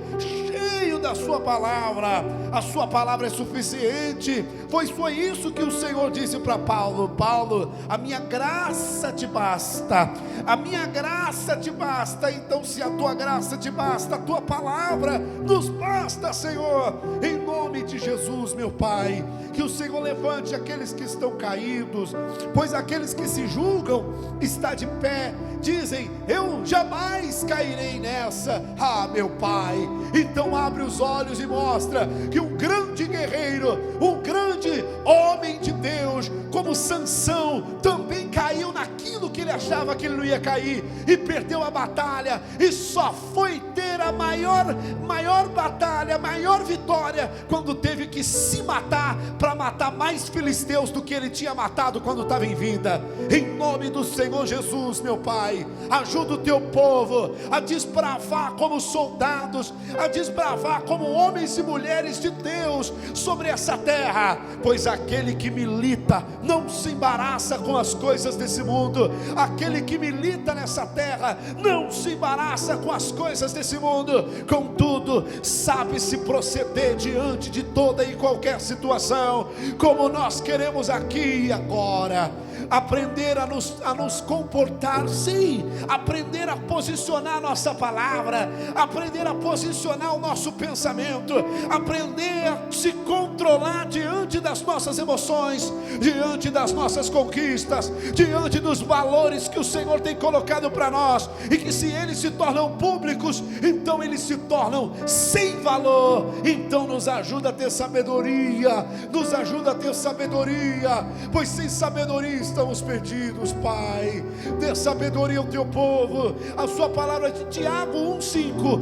da sua palavra. A sua palavra é suficiente, pois foi isso que o Senhor disse para Paulo: Paulo, a minha graça te basta, a minha graça te basta. Então, se a tua graça te basta, a tua palavra nos basta, Senhor, em nome de Jesus, meu Pai. Que o Senhor levante aqueles que estão caídos, pois aqueles que se julgam está de pé, dizem: eu jamais cairei nessa. Ah, meu Pai, então abre os olhos e mostra que um grande guerreiro, um grande homem de Deus, como Sansão, também caiu naquilo que ele achava que ele não ia cair, e perdeu a batalha, e só foi ter a maior batalha, a maior vitória, quando teve que se matar, para matar mais filisteus do que ele tinha matado quando estava em vida. Em nome do Senhor Jesus, meu Pai, ajuda o teu povo a desbravar como soldados, a desbravar como homens e mulheres de Deus sobre essa terra, pois aquele que milita não se embaraça com as coisas desse mundo, aquele que milita nessa terra não se embaraça com as coisas desse mundo, contudo sabe se proceder diante de toda e qualquer situação, como nós queremos aqui e agora. Aprender a nos comportar, sim, aprender a posicionar nossa palavra, aprender a posicionar o nosso pensamento, aprender a se controlar diante das nossas emoções, diante das nossas conquistas, diante dos valores que o Senhor tem colocado para nós, e que se eles se tornam públicos, então eles se tornam sem valor. Então nos ajuda a ter sabedoria, nos ajuda a ter sabedoria, pois sem sabedoria estamos perdidos, Pai. Dê sabedoria ao teu povo. A sua palavra de Tiago 1,5: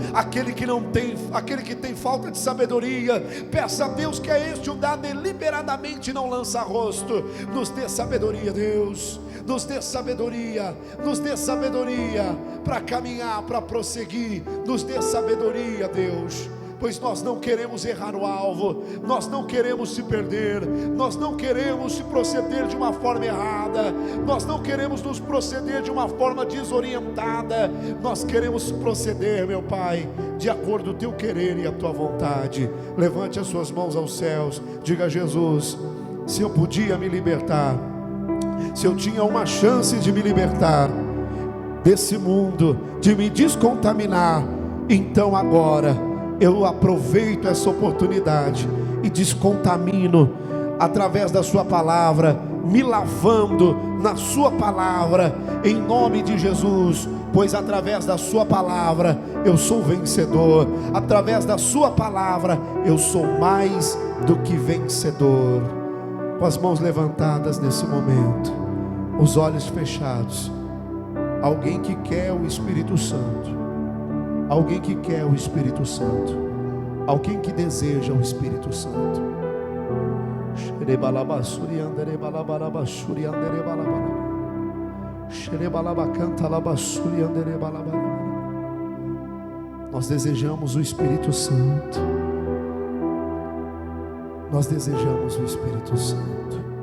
aquele que tem falta de sabedoria, peça a Deus, que é este o dá deliberadamente, não lança rosto. Nos dê sabedoria, Deus, nos dê sabedoria, nos dê sabedoria para caminhar, para prosseguir. Nos dê sabedoria, Deus, pois nós não queremos errar o alvo, nós não queremos se perder, nós não queremos se proceder de uma forma errada, nós não queremos nos proceder de uma forma desorientada, nós queremos proceder, meu Pai, de acordo com o teu querer e a tua vontade. Levante as suas mãos aos céus, diga: Jesus, se eu podia me libertar, se eu tinha uma chance de me libertar desse mundo, de me descontaminar, Então agora eu aproveito essa oportunidade e descontamino através da sua palavra, me lavando na sua palavra, em nome de Jesus, pois através da sua palavra eu sou vencedor, através da sua palavra eu sou mais do que vencedor. Com as mãos levantadas nesse momento, os olhos fechados, alguém que quer o Espírito Santo, alguém que quer o Espírito Santo, alguém que deseja o Espírito Santo. Nós desejamos o Espírito Santo. Nós desejamos o Espírito Santo.